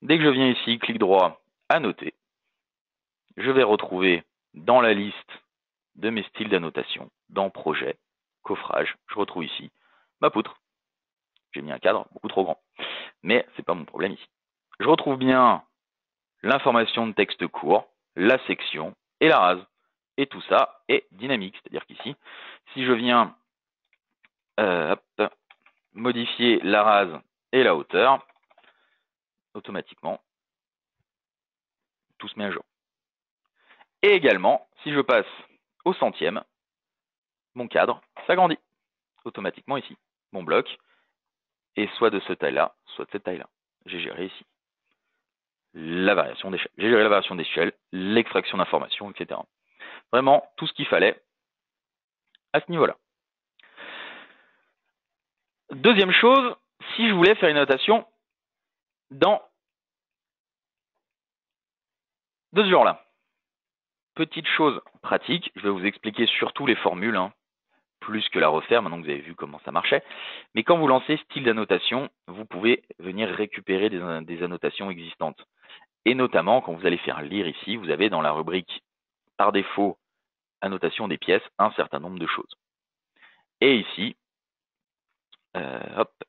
Dès que je viens ici, clic droit, annoter. Je vais retrouver dans la liste de mes styles d'annotation, dans projet, coffrage, je retrouve ici ma poutre. J'ai mis un cadre beaucoup trop grand, mais ce n'est pas mon problème ici. Je retrouve bien l'information de texte court, la section et la rase. Et tout ça est dynamique, c'est-à-dire qu'ici, si je viens modifier la rase et la hauteur, automatiquement, tout se met à jour. Et également, si je passe au centième, mon cadre s'agrandit automatiquement ici. Mon bloc est soit de cette taille-là, soit de cette taille-là. J'ai géré ici la variation d'échelle. J'ai géré la variation d'échelle, l'extraction d'informations, etc. Vraiment, tout ce qu'il fallait à ce niveau-là. Deuxième chose, si je voulais faire une annotation dans de ce genre-là. Petite chose pratique, je vais vous expliquer surtout les formules, plus que la refaire, maintenant que vous avez vu comment ça marchait. Mais quand vous lancez style d'annotation, vous pouvez venir récupérer des annotations existantes. Et notamment, quand vous allez faire lire ici, vous avez dans la rubrique par défaut annotation des pièces un certain nombre de choses. Et ici,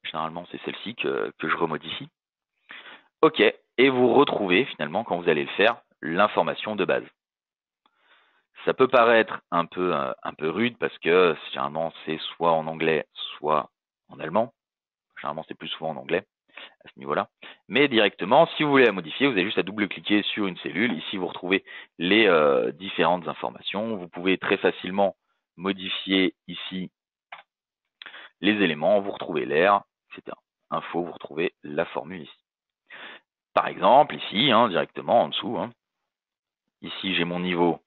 généralement c'est celle-ci que je remodifie. OK, et vous retrouvez finalement, quand vous allez le faire, l'information de base. Ça peut paraître un peu rude parce que généralement c'est soit en anglais, soit en allemand. Généralement c'est plus souvent en anglais. à ce niveau-là. Mais directement, si vous voulez la modifier, vous avez juste à double-cliquer sur une cellule. Ici, vous retrouvez les différentes informations. Vous pouvez très facilement modifier ici les éléments, vous retrouvez l'air, etc. Info, vous retrouvez la formule ici. Par exemple, ici, directement en dessous, ici j'ai mon niveau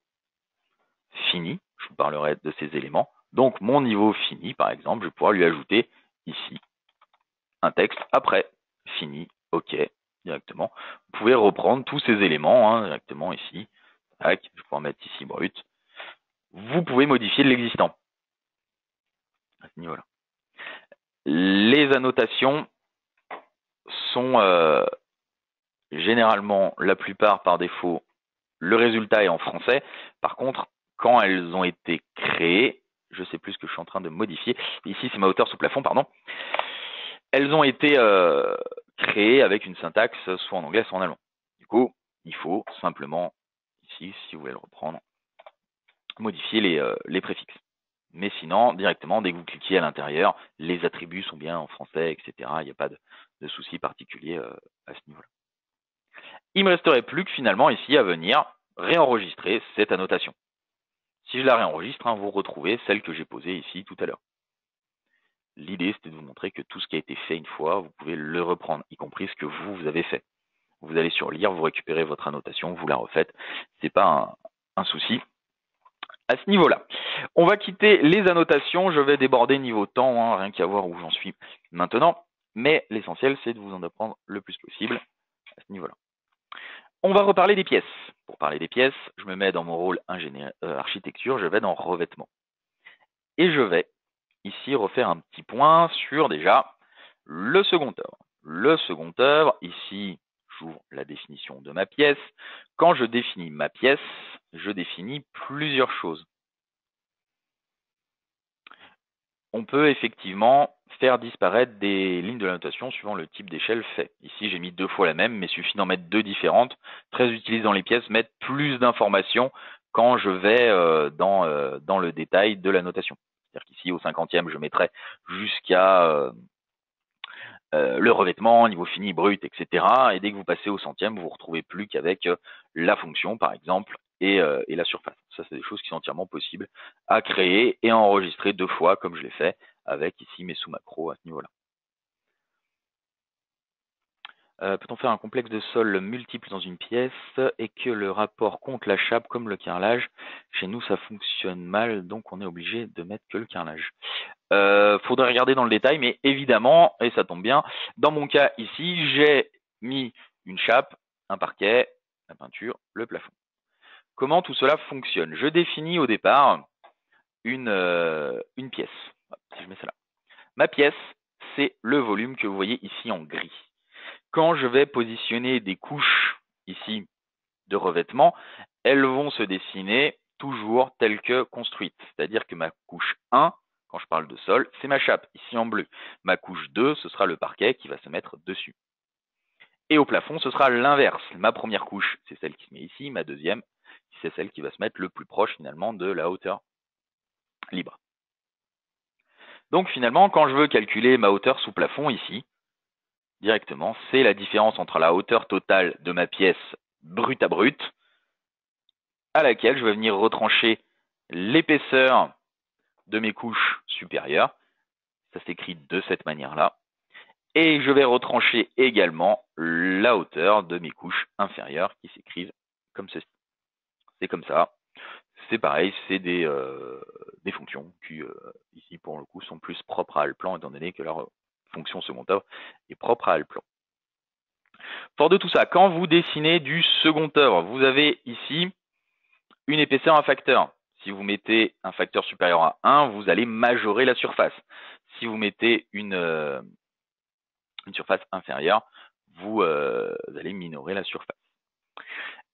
fini, je vous parlerai de ces éléments. Donc mon niveau fini, par exemple, je vais pouvoir lui ajouter ici un texte après fini, ok, directement. Vous pouvez reprendre tous ces éléments directement ici. Tac, je vais pouvoir mettre ici brut. Vous pouvez modifier l'existant à ce niveau-là. Les annotations sont généralement, la plupart par défaut, le résultat est en français. Par contre, quand elles ont été créées, je sais plus ce que je suis en train de modifier. Ici, c'est ma hauteur sous plafond, pardon. Elles ont été créées avec une syntaxe soit en anglais, soit en allemand. Du coup, il faut simplement, ici, si vous voulez le reprendre, modifier les préfixes. Mais sinon, directement, dès que vous cliquez à l'intérieur, les attributs sont bien en français, etc. Il n'y a pas de souci particulier à ce niveau-là. Il ne me resterait plus que finalement ici à venir réenregistrer cette annotation. Si je la réenregistre, vous retrouvez celle que j'ai posée ici tout à l'heure. L'idée, c'était de vous montrer que tout ce qui a été fait une fois, vous pouvez le reprendre, y compris ce que vous avez fait. Vous allez sur lire, vous récupérez votre annotation, vous la refaites. Ce n'est pas un souci à ce niveau-là. On va quitter les annotations. Je vais déborder niveau temps, rien qu'à voir où j'en suis maintenant. Mais l'essentiel, c'est de vous en apprendre le plus possible à ce niveau-là. On va reparler des pièces. Pour parler des pièces, je me mets dans mon rôle architecture, je vais dans revêtement. Et je vais ici refaire un petit point sur déjà le second œuvre. Le second œuvre, ici, j'ouvre la définition de ma pièce. Quand je définis ma pièce, je définis plusieurs choses. On peut effectivement faire disparaître des lignes de la notation suivant le type d'échelle fait. Ici, j'ai mis 2 fois la même, mais il suffit d'en mettre 2 différentes. Très utilisé dans les pièces, mettre plus d'informations quand je vais dans le détail de la notation. C'est-à-dire qu'ici, au 50e, je mettrai jusqu'à le revêtement, niveau fini, brut, etc. Et dès que vous passez au 100e, vous ne vous retrouvez plus qu'avec la fonction, par exemple, et la surface. Ça, c'est des choses qui sont entièrement possibles à créer et à enregistrer 2 fois, comme je l'ai fait avec ici mes sous-macros à ce niveau-là. Peut-on faire un complexe de sol multiple dans une pièce et que le rapport compte la chape comme le carrelage? Chez nous, ça fonctionne mal, donc on est obligé de mettre que le carrelage. Faudrait regarder dans le détail, mais évidemment, et ça tombe bien, dans mon cas ici, j'ai mis une chape, un parquet, la peinture, le plafond. Comment tout cela fonctionne? Je définis au départ une pièce. Si je mets ça là. Ma pièce, c'est le volume que vous voyez ici en gris. Quand je vais positionner des couches ici de revêtement, elles vont se dessiner toujours telles que construites. C'est-à-dire que ma couche 1, quand je parle de sol, c'est ma chape, ici en bleu. Ma couche 2, ce sera le parquet qui va se mettre dessus. Et au plafond, ce sera l'inverse. Ma première couche, c'est celle qui se met ici. Ma deuxième, c'est celle qui va se mettre le plus proche finalement de la hauteur libre. Donc finalement, quand je veux calculer ma hauteur sous plafond ici, directement, c'est la différence entre la hauteur totale de ma pièce brute à brute, à laquelle je vais venir retrancher l'épaisseur de mes couches supérieures. Ça s'écrit de cette manière-là. Et je vais retrancher également la hauteur de mes couches inférieures qui s'écrivent comme ceci. C'est comme ça. C'est pareil, c'est des fonctions qui, ici, pour le coup, sont plus propres à Allplan, étant donné que leur fonction second œuvre est propre à Allplan. Fort de tout ça, quand vous dessinez du second œuvre, vous avez ici une épaisseur, un facteur. Si vous mettez un facteur supérieur à 1, vous allez majorer la surface. Si vous mettez une surface inférieure, vous allez minorer la surface.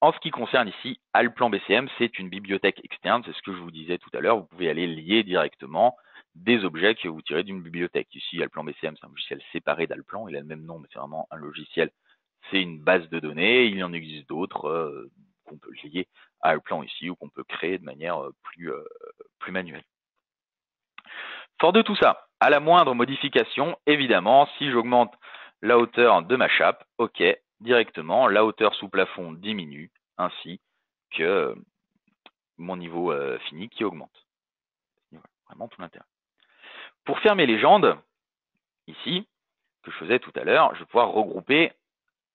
En ce qui concerne ici Allplan BCM, c'est une bibliothèque externe, c'est ce que je vous disais tout à l'heure. Vous pouvez aller lier directement des objets que vous tirez d'une bibliothèque. Ici, Allplan BCM, c'est un logiciel séparé d'Allplan. Il a le même nom, mais c'est vraiment un logiciel. C'est une base de données. Il y en existe d'autres qu'on peut lier à Allplan ici ou qu'on peut créer de manière plus manuelle. Fort de tout ça, à la moindre modification, évidemment, si j'augmente la hauteur de ma chape, ok, directement, la hauteur sous plafond diminue, ainsi que mon niveau fini qui augmente. Voilà, vraiment tout l'intérêt. Pour faire mes légendes, ici, que je faisais tout à l'heure, je vais pouvoir regrouper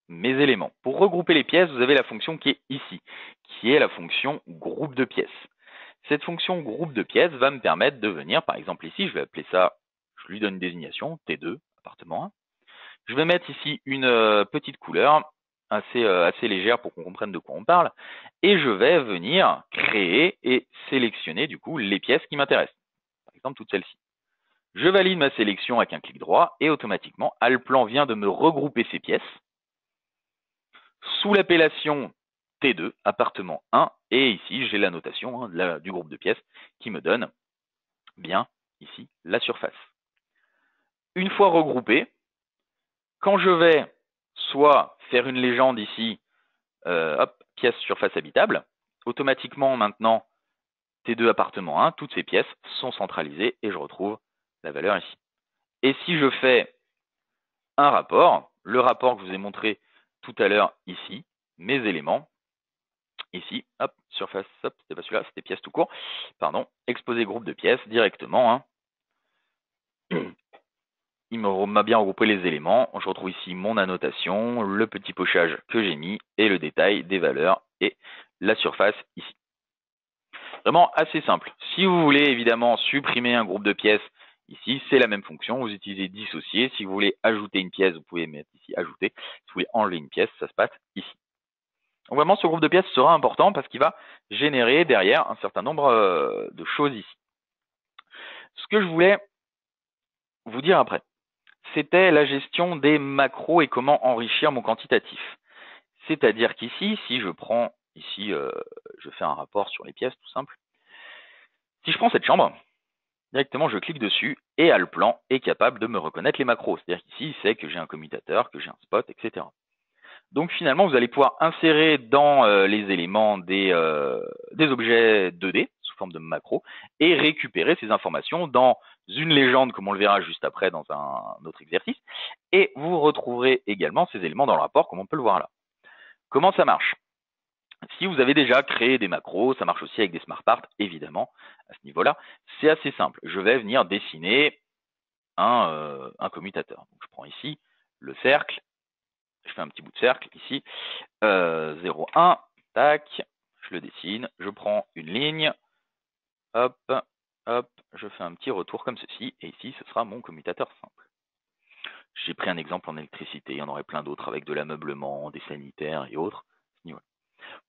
mes éléments. Pour regrouper les pièces, vous avez la fonction qui est ici, qui est la fonction groupe de pièces. Cette fonction groupe de pièces va me permettre de venir, par exemple ici, je vais appeler ça, je lui donne une désignation, T2, appartement 1. Je vais mettre ici une petite couleur assez légère pour qu'on comprenne de quoi on parle, et je vais venir créer et sélectionner du coup les pièces qui m'intéressent. Par exemple, toute celle-ci. Je valide ma sélection avec un clic droit et automatiquement, Alplan vient de me regrouper ces pièces sous l'appellation T2, appartement 1, et ici j'ai la notation du groupe de pièces qui me donne bien ici la surface. Une fois regroupé, quand je vais soit faire une légende ici, pièce surface habitable, automatiquement maintenant T2 appartement 1, toutes ces pièces sont centralisées et je retrouve la valeur ici. Et si je fais un rapport, le rapport que je vous ai montré tout à l'heure ici, mes éléments, ici, hop, surface, hop, c'était pas celui-là, c'était pièce tout court, pardon, exposé groupe de pièces directement. Il m'a bien regroupé les éléments. Je retrouve ici mon annotation, le petit pochage que j'ai mis et le détail des valeurs et la surface ici. Vraiment assez simple. Si vous voulez évidemment supprimer un groupe de pièces, ici c'est la même fonction. Vous utilisez dissocier. Si vous voulez ajouter une pièce, vous pouvez mettre ici ajouter. Si vous voulez enlever une pièce, ça se passe ici. Donc vraiment ce groupe de pièces sera important parce qu'il va générer derrière un certain nombre de choses ici. Ce que je voulais vous dire après, c'était la gestion des macros et comment enrichir mon quantitatif. C'est-à-dire qu'ici, si je prends, ici, je fais un rapport sur les pièces tout simple. Si je prends cette chambre, directement je clique dessus et Alplan est capable de me reconnaître les macros. C'est-à-dire qu'ici, il sait que j'ai un commutateur, que j'ai un spot, etc. Donc finalement, vous allez pouvoir insérer dans les éléments des objets 2D sous forme de macros et récupérer ces informations dans une légende, comme on le verra juste après dans un autre exercice. Et vous retrouverez également ces éléments dans le rapport, comme on peut le voir là. Comment ça marche? Si vous avez déjà créé des macros, ça marche aussi avec des smart parts, évidemment, à ce niveau-là. C'est assez simple. Je vais venir dessiner un commutateur. Donc, je prends ici le cercle. Je fais un petit bout de cercle ici, 0, 1, tac, je le dessine, je prends une ligne, hop, hop, je fais un petit retour comme ceci, et ici ce sera mon commutateur simple. J'ai pris un exemple en électricité, il y en aurait plein d'autres avec de l'ameublement, des sanitaires et autres.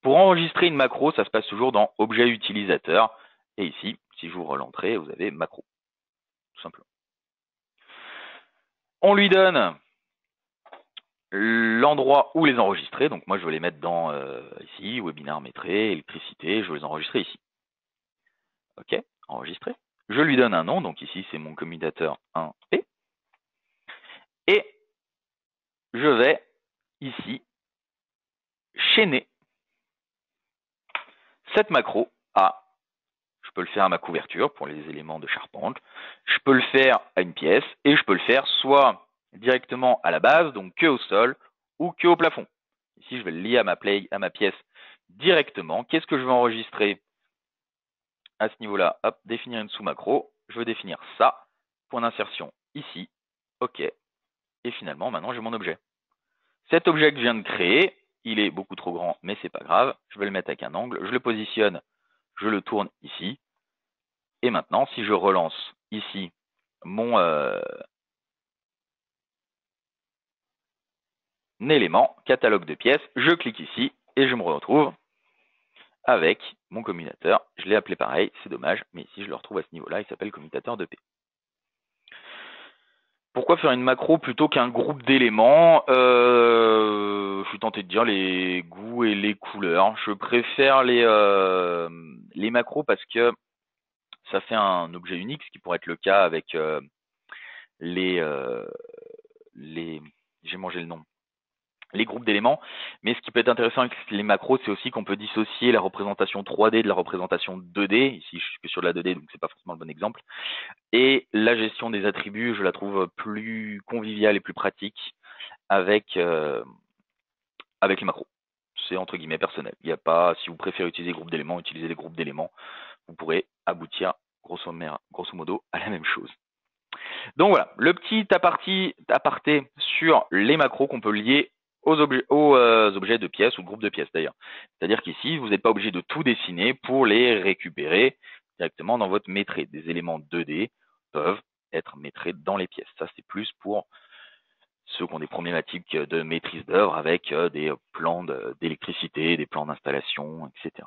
Pour enregistrer une macro, ça se passe toujours dans Objet utilisateur, et ici, si j'ouvre l'entrée, vous avez macro, tout simplement. On lui donne l'endroit où les enregistrer. Donc moi, je vais les mettre dans ici, webinaire maîtrisé, électricité, je vais les enregistrer ici. OK, enregistrer. Je lui donne un nom, donc ici, c'est mon commutateur 1P. Et je vais ici chaîner cette macro à, je peux le faire à ma couverture pour les éléments de charpente, je peux le faire à une pièce, et je peux le faire soit directement à la base, donc que au sol, ou que au plafond. Ici, je vais le lier à ma pièce directement. Qu'est-ce que je vais enregistrer à ce niveau-là? Hop, définir une sous-macro. Je veux définir ça. Point d'insertion ici. OK. Et finalement, maintenant, j'ai mon objet. Cet objet que je viens de créer, il est beaucoup trop grand, mais c'est pas grave. Je vais le mettre avec un angle. Je le positionne. Je le tourne ici. Et maintenant, si je relance ici mon élément, catalogue de pièces, je clique ici et je me retrouve avec mon commutateur. Je l'ai appelé pareil, c'est dommage, mais ici je le retrouve à ce niveau-là, il s'appelle commutateur de P. Pourquoi faire une macro plutôt qu'un groupe d'éléments? Je suis tenté de dire les goûts et les couleurs. Je préfère les macros parce que ça fait un objet unique, ce qui pourrait être le cas avec j'ai mangé le nom, les groupes d'éléments. Mais ce qui peut être intéressant avec les macros, c'est aussi qu'on peut dissocier la représentation 3D de la représentation 2D. Ici, je suis que sur de la 2D, donc c'est pas forcément le bon exemple. Et la gestion des attributs, je la trouve plus conviviale et plus pratique avec les macros. C'est entre guillemets personnel. Il n'y a pas, si vous préférez utiliser groupe d'éléments, utilisez les groupes d'éléments. Vous pourrez aboutir grosso modo à la même chose. Donc voilà, le petit aparté sur les macros qu'on peut lier aux objets de pièces ou groupes de pièces d'ailleurs. C'est-à-dire qu'ici, vous n'êtes pas obligé de tout dessiner pour les récupérer directement dans votre maîtrise. Des éléments 2D peuvent être maîtrisés dans les pièces. Ça, c'est plus pour ceux qui ont des problématiques de maîtrise d'œuvre avec des plans d'électricité, des plans d'installation, etc.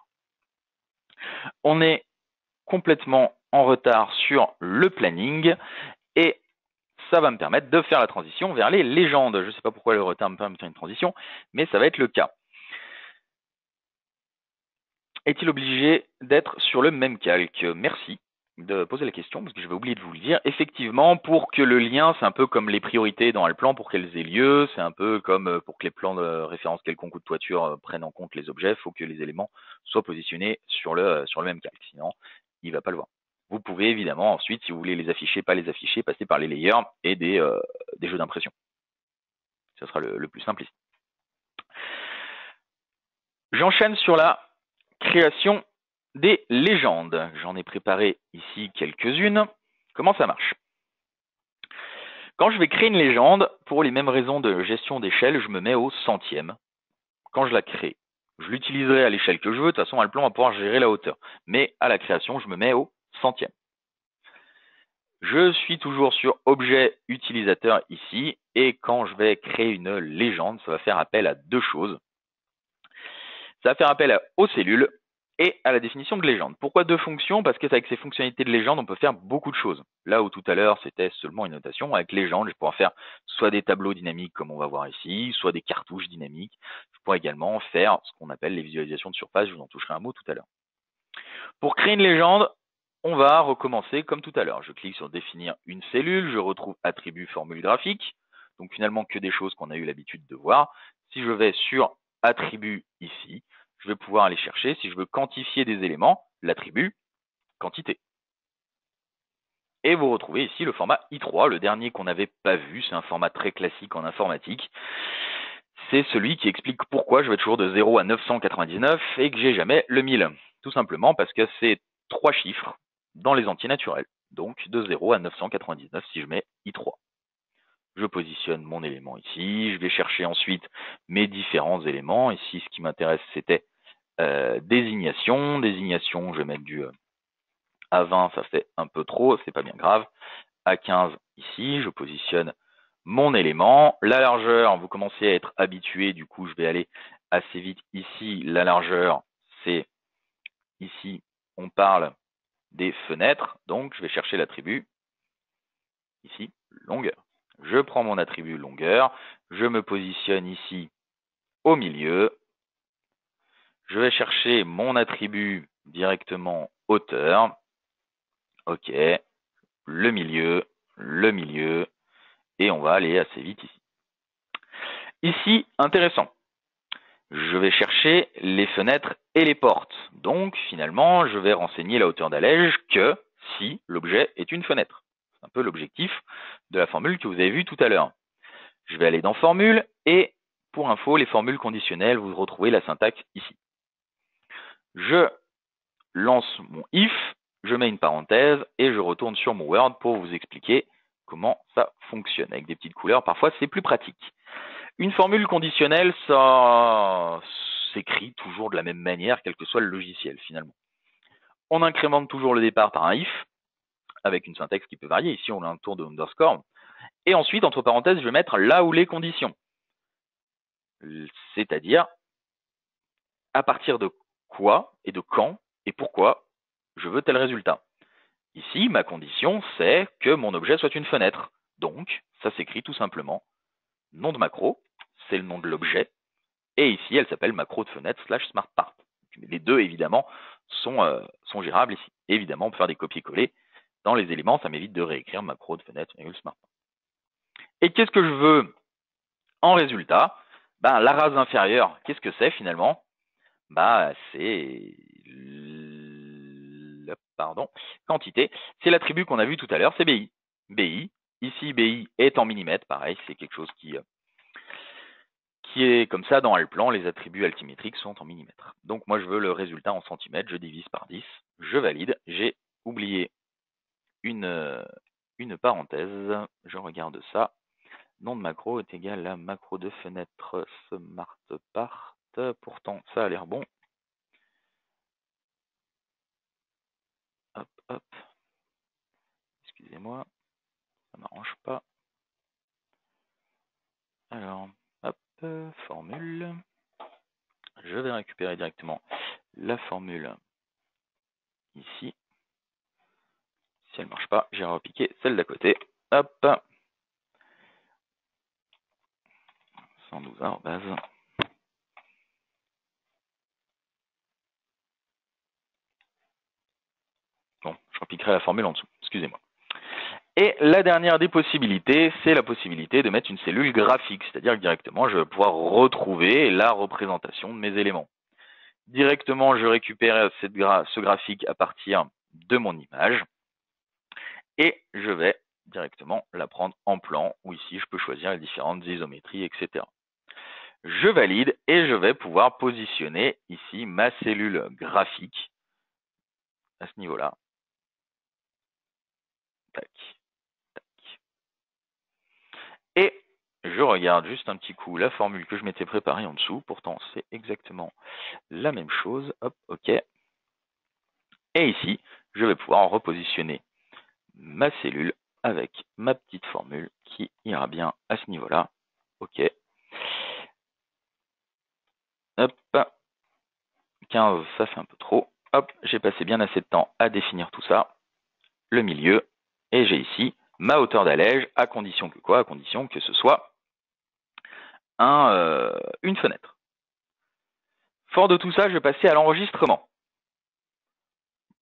On est complètement en retard sur le planning et ça va me permettre de faire la transition vers les légendes. Je ne sais pas pourquoi le retard me permet de faire une transition, mais ça va être le cas. Est-il obligé d'être sur le même calque? Merci de poser la question, parce que je vais oublier de vous le dire. Effectivement, pour que le lien, c'est un peu comme les priorités dans le plan, pour qu'elles aient lieu, c'est un peu comme pour que les plans de référence quelconque ou de toiture prennent en compte les objets, il faut que les éléments soient positionnés sur le même calque, sinon il ne va pas le voir. Vous pouvez évidemment ensuite, si vous voulez les afficher, pas les afficher, passer par les layers et des jeux d'impression. Ce sera le plus simple ici. J'enchaîne sur la création des légendes. J'en ai préparé ici quelques-unes. Comment ça marche? Quand je vais créer une légende, pour les mêmes raisons de gestion d'échelle, je me mets au centième. Quand je la crée, je l'utiliserai à l'échelle que je veux. De toute façon, Alplan va pouvoir gérer la hauteur. Mais à la création, je me mets au centième. Je suis toujours sur objet utilisateur ici. Et quand je vais créer une légende, ça va faire appel à deux choses. Ça va faire appel aux cellules et à la définition de légende. Pourquoi deux fonctions? Parce que avec ces fonctionnalités de légende, on peut faire beaucoup de choses. Là où tout à l'heure, c'était seulement une notation, avec légende, je vais pouvoir faire soit des tableaux dynamiques comme on va voir ici, soit des cartouches dynamiques. Je pourrais également faire ce qu'on appelle les visualisations de surface, je vous en toucherai un mot tout à l'heure. Pour créer une légende, on va recommencer comme tout à l'heure. Je clique sur définir une cellule, je retrouve attribut formule graphique, donc finalement que des choses qu'on a eu l'habitude de voir. Si je vais sur attribut ici, je vais pouvoir aller chercher, si je veux quantifier des éléments, l'attribut quantité. Et vous retrouvez ici le format I3, le dernier qu'on n'avait pas vu, c'est un format très classique en informatique. C'est celui qui explique pourquoi je vais toujours de 0 à 999 et que j'ai jamais le 1000. Tout simplement parce que c'est 3 chiffres dans les entiers naturels. Donc de 0 à 999 si je mets I3. Je positionne mon élément ici, je vais chercher ensuite mes différents éléments. Ici, ce qui m'intéresse, c'était désignation. Désignation, je vais mettre du A20, ça fait un peu trop, c'est pas bien grave. A15 ici, je positionne mon élément. La largeur, vous commencez à être habitué, du coup, je vais aller assez vite ici. La largeur, c'est ici, on parle des fenêtres, donc je vais chercher l'attribut ici, longueur. Je prends mon attribut longueur, je me positionne ici au milieu. Je vais chercher mon attribut directement hauteur. OK, le milieu, et on va aller assez vite ici. Ici, intéressant. Je vais chercher les fenêtres et les portes. Donc, finalement, je vais renseigner la hauteur d'allège que si l'objet est une fenêtre. C'est un peu l'objectif de la formule que vous avez vue tout à l'heure. Je vais aller dans formule et pour info, les formules conditionnelles, vous retrouvez la syntaxe ici. Je lance mon if, je mets une parenthèse et je retourne sur mon Word pour vous expliquer comment ça fonctionne. Avec des petites couleurs, parfois c'est plus pratique. Une formule conditionnelle, ça s'écrit toujours de la même manière, quel que soit le logiciel finalement. On incrémente toujours le départ par un if, avec une syntaxe qui peut varier. Ici, on a un tour de underscore. Et ensuite, entre parenthèses, je vais mettre là où les conditions. C'est-à-dire, à partir de quoi et de quand et pourquoi je veux tel résultat. Ici, ma condition, c'est que mon objet soit une fenêtre. Donc, ça s'écrit tout simplement nom de macro, c'est le nom de l'objet, et ici, elle s'appelle macro de fenêtre / smart part. Les deux, évidemment, sont gérables ici. Évidemment, on peut faire des copier-coller dans les éléments, ça m'évite de réécrire macro de fenêtre / smart part. Et qu'est-ce que je veux en résultat? La rase inférieure, qu'est-ce que c'est finalement? C'est quantité. C'est l'attribut qu'on a vu tout à l'heure, c'est BI. BI. Ici, BI est en millimètres, pareil, c'est quelque chose qui qui est comme ça dans Allplan, les attributs altimétriques sont en millimètres. Donc moi je veux le résultat en centimètres, je divise par 10, je valide, j'ai oublié une parenthèse, je regarde ça. Nom de macro est égal à macro de fenêtre SmartPart. Pourtant, ça a l'air bon. Hop, hop. Excusez-moi, ça m'arrange pas. Alors, hop, formule. Je vais récupérer directement la formule ici. Si elle ne marche pas, j'ai repiqué celle d'à côté. Hop. 112 arrobase. Bon, je repiquerai la formule en dessous, excusez-moi. Et la dernière des possibilités, c'est la possibilité de mettre une cellule graphique, c'est-à-dire que directement, je vais pouvoir retrouver la représentation de mes éléments. Directement, je récupère ce graphique à partir de mon image et je vais directement la prendre en plan, où ici, je peux choisir les différentes isométries, etc. Je valide et je vais pouvoir positionner ici ma cellule graphique à ce niveau-là. Tac, tac. Et je regarde juste un petit coup la formule que je m'étais préparée en dessous. Pourtant, c'est exactement la même chose. Hop, OK. Et ici, je vais pouvoir repositionner ma cellule avec ma petite formule qui ira bien à ce niveau-là. OK. Hop. 15, ça fait un peu trop. Hop, j'ai passé bien assez de temps à définir tout ça. Le milieu. Et j'ai ici ma hauteur d'allège, à condition que quoi? À condition que ce soit une fenêtre. Fort de tout ça, je vais passer à l'enregistrement.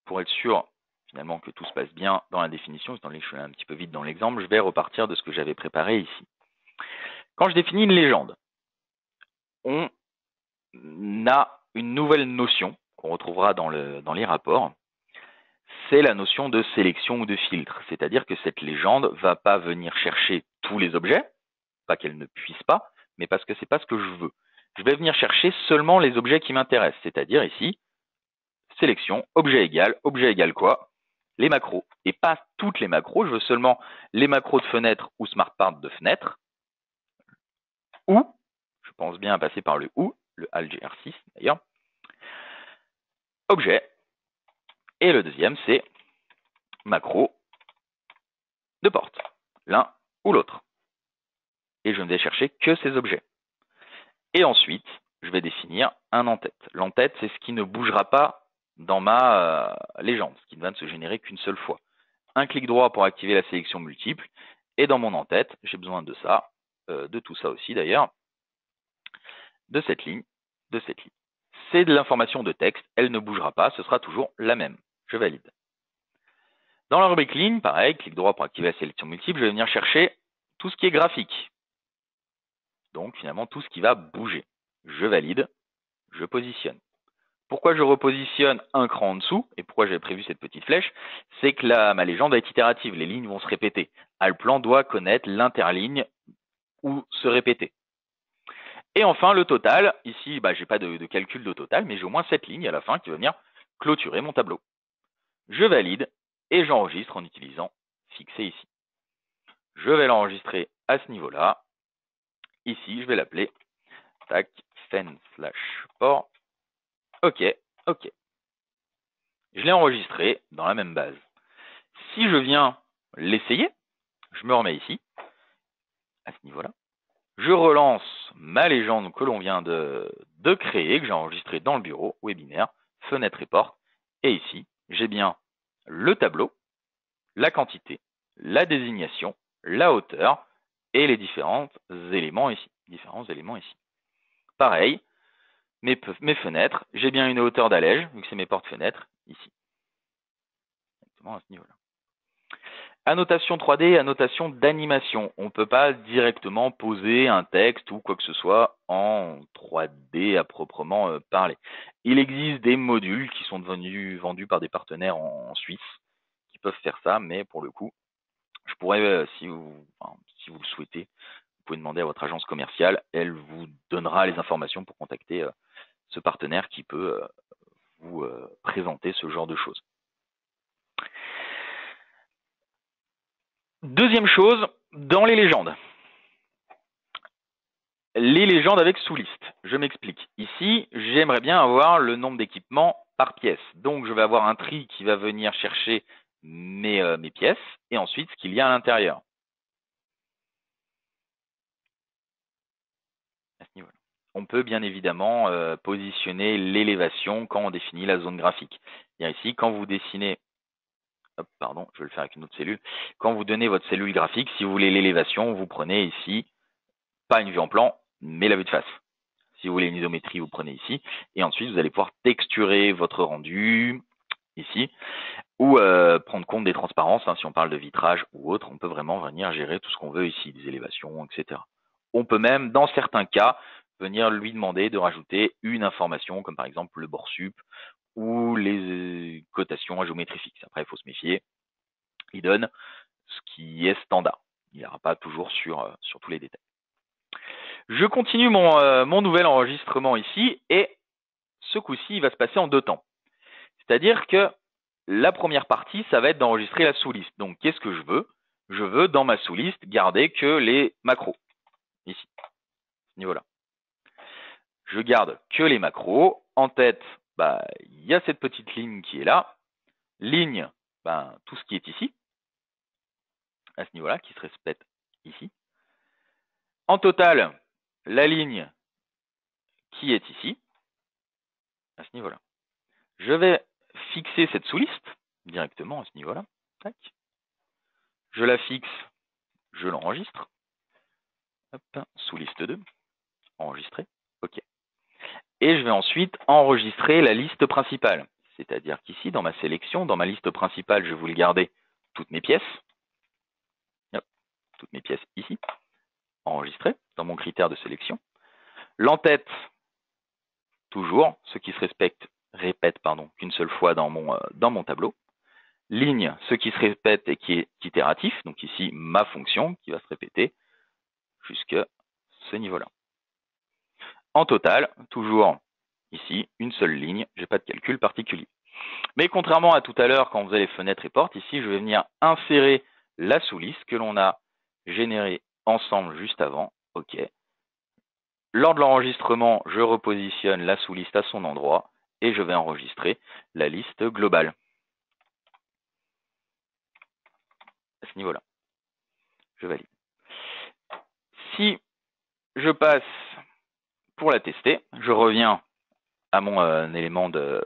Pour être sûr, finalement, que tout se passe bien dans la définition, étant donné que je suis un petit peu vite dans l'exemple, je vais repartir de ce que j'avais préparé ici. Quand je définis une légende, on a une nouvelle notion qu'on retrouvera dans les rapports, c'est la notion de sélection ou de filtre. C'est-à-dire que cette légende ne va pas venir chercher tous les objets, pas qu'elle ne puisse pas, mais parce que ce n'est pas ce que je veux. Je vais venir chercher seulement les objets qui m'intéressent, c'est-à-dire ici, sélection, objet égal quoi? Les macros. Et pas toutes les macros, je veux seulement les macros de fenêtre ou SmartPart de fenêtre, ou, je pense bien à passer par le ou, le ALGR6 d'ailleurs, objet, et le deuxième c'est macro de porte, l'un ou l'autre. Et je ne vais chercher que ces objets. Et ensuite, je vais définir un en-tête. L'en-tête, c'est ce qui ne bougera pas dans ma légende, ce qui ne va ne se générer qu'une seule fois. Un clic droit pour activer la sélection multiple. Et dans mon en-tête, j'ai besoin de ça, de tout ça aussi d'ailleurs, de cette ligne, de cette ligne. C'est de l'information de texte, elle ne bougera pas, ce sera toujours la même. Je valide. Dans la rubrique ligne, pareil, clic droit pour activer la sélection multiple, je vais venir chercher tout ce qui est graphique. Donc finalement tout ce qui va bouger. Je valide, je positionne. Pourquoi je repositionne un cran en dessous, et pourquoi j'avais prévu cette petite flèche, c'est que ma légende est itérative, les lignes vont se répéter. Allplan doit connaître l'interligne ou se répéter. Et enfin, le total, ici, je n'ai pas de calcul de total, mais j'ai au moins cette ligne à la fin qui va venir clôturer mon tableau. Je valide et j'enregistre en utilisant fixer ici. Je vais l'enregistrer à ce niveau-là. Ici, je vais l'appeler tac, fen/port. OK, OK. Je l'ai enregistré dans la même base. Si je viens l'essayer, je me remets ici, à ce niveau-là. Je relance ma légende que l'on vient de créer, que j'ai enregistrée dans le bureau, webinaire, fenêtre et porte. Et ici, j'ai bien le tableau, la quantité, la désignation, la hauteur et les différents éléments ici. Pareil, mes fenêtres, j'ai bien une hauteur d'allège, vu que c'est mes portes-fenêtres, ici. Exactement à ce niveau-là. Annotation 3D, annotation d'animation. On ne peut pas directement poser un texte ou quoi que ce soit en 3D à proprement parler. Il existe des modules qui sont vendus par des partenaires en Suisse qui peuvent faire ça, mais pour le coup, je pourrais, si vous le souhaitez, Vous pouvez demander à votre agence commerciale, elle vous donnera les informations pour contacter ce partenaire qui peut vous présenter ce genre de choses. Deuxième chose, dans les légendes. Les légendes avec sous-liste. Je m'explique. Ici, j'aimerais bien avoir le nombre d'équipements par pièce. Donc, je vais avoir un tri qui va venir chercher mes pièces et ensuite ce qu'il y a à l'intérieur. À ce niveau-là. On peut bien évidemment positionner l'élévation quand on définit la zone graphique. Bien ici, quand vous dessinez, pardon, je vais le faire avec une autre cellule. Quand vous donnez votre cellule graphique, si vous voulez l'élévation, vous prenez ici, pas une vue en plan, mais la vue de face. Si vous voulez une isométrie, vous prenez ici. Et ensuite, vous allez pouvoir texturer votre rendu ici ou prendre compte des transparences. Si on parle de vitrage ou autre, on peut vraiment venir gérer tout ce qu'on veut ici, des élévations, etc. On peut même, dans certains cas, venir lui demander de rajouter une information, comme par exemple le bord sup ou les cotations à géométrie fixe. Après, il faut se méfier. Il donne ce qui est standard. Il n'y aura pas toujours sur tous les détails. Je continue mon nouvel enregistrement ici et ce coup-ci, il va se passer en deux temps. C'est-à-dire que la première partie, ça va être d'enregistrer la sous-liste. Donc, qu'est-ce que je veux? Je veux, dans ma sous-liste, garder que les macros. Ici, à ce niveau-là. Je garde que les macros. En tête, il y a cette petite ligne qui est là. Ligne, tout ce qui est ici. À ce niveau-là, qui se respecte ici. En total, la ligne qui est ici. À ce niveau-là. Je vais fixer cette sous-liste directement à ce niveau-là. Tac. Je la fixe, je l'enregistre. Sous-liste 2, enregistrer. OK. Et je vais ensuite enregistrer la liste principale. C'est-à-dire qu'ici, dans ma sélection, dans ma liste principale, je voulais garder toutes mes pièces. Hop, toutes mes pièces ici. Enregistrer dans mon critère de sélection. L'en-tête, toujours, ce qui se répète qu'une seule fois dans mon tableau. Ligne, ce qui se répète et qui est itératif. Donc ici, ma fonction qui va se répéter jusqu'à ce niveau-là. En total, toujours ici, une seule ligne, je n'ai pas de calcul particulier. Mais contrairement à tout à l'heure, quand vous avez fenêtre et porte, ici, je vais venir insérer la sous-liste que l'on a générée ensemble juste avant. OK. Lors de l'enregistrement, je repositionne la sous-liste à son endroit et je vais enregistrer la liste globale. À ce niveau-là. Je valide. Si je passe pour la tester, je reviens à mon élément de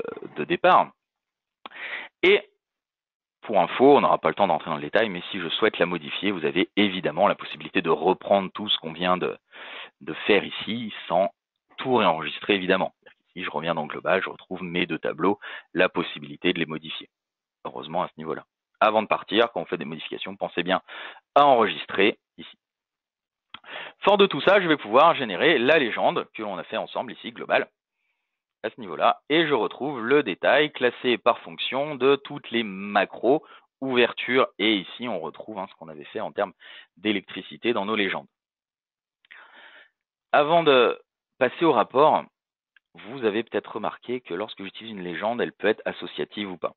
départ. Et pour info, on n'aura pas le temps d'entrer dans le détail, mais si je souhaite la modifier, vous avez évidemment la possibilité de reprendre tout ce qu'on vient de faire ici sans tout réenregistrer évidemment. Ici, je reviens dans le global, je retrouve mes deux tableaux, la possibilité de les modifier. Heureusement à ce niveau-là. Avant de partir, quand on fait des modifications, pensez bien à enregistrer ici. Fort de tout ça, je vais pouvoir générer la légende que l'on a fait ensemble ici, globale, à ce niveau-là, et je retrouve le détail classé par fonction de toutes les macros, ouverture, et ici on retrouve ce qu'on avait fait en termes d'électricité dans nos légendes. Avant de passer au rapport, vous avez peut-être remarqué que lorsque j'utilise une légende, elle peut être associative ou pas.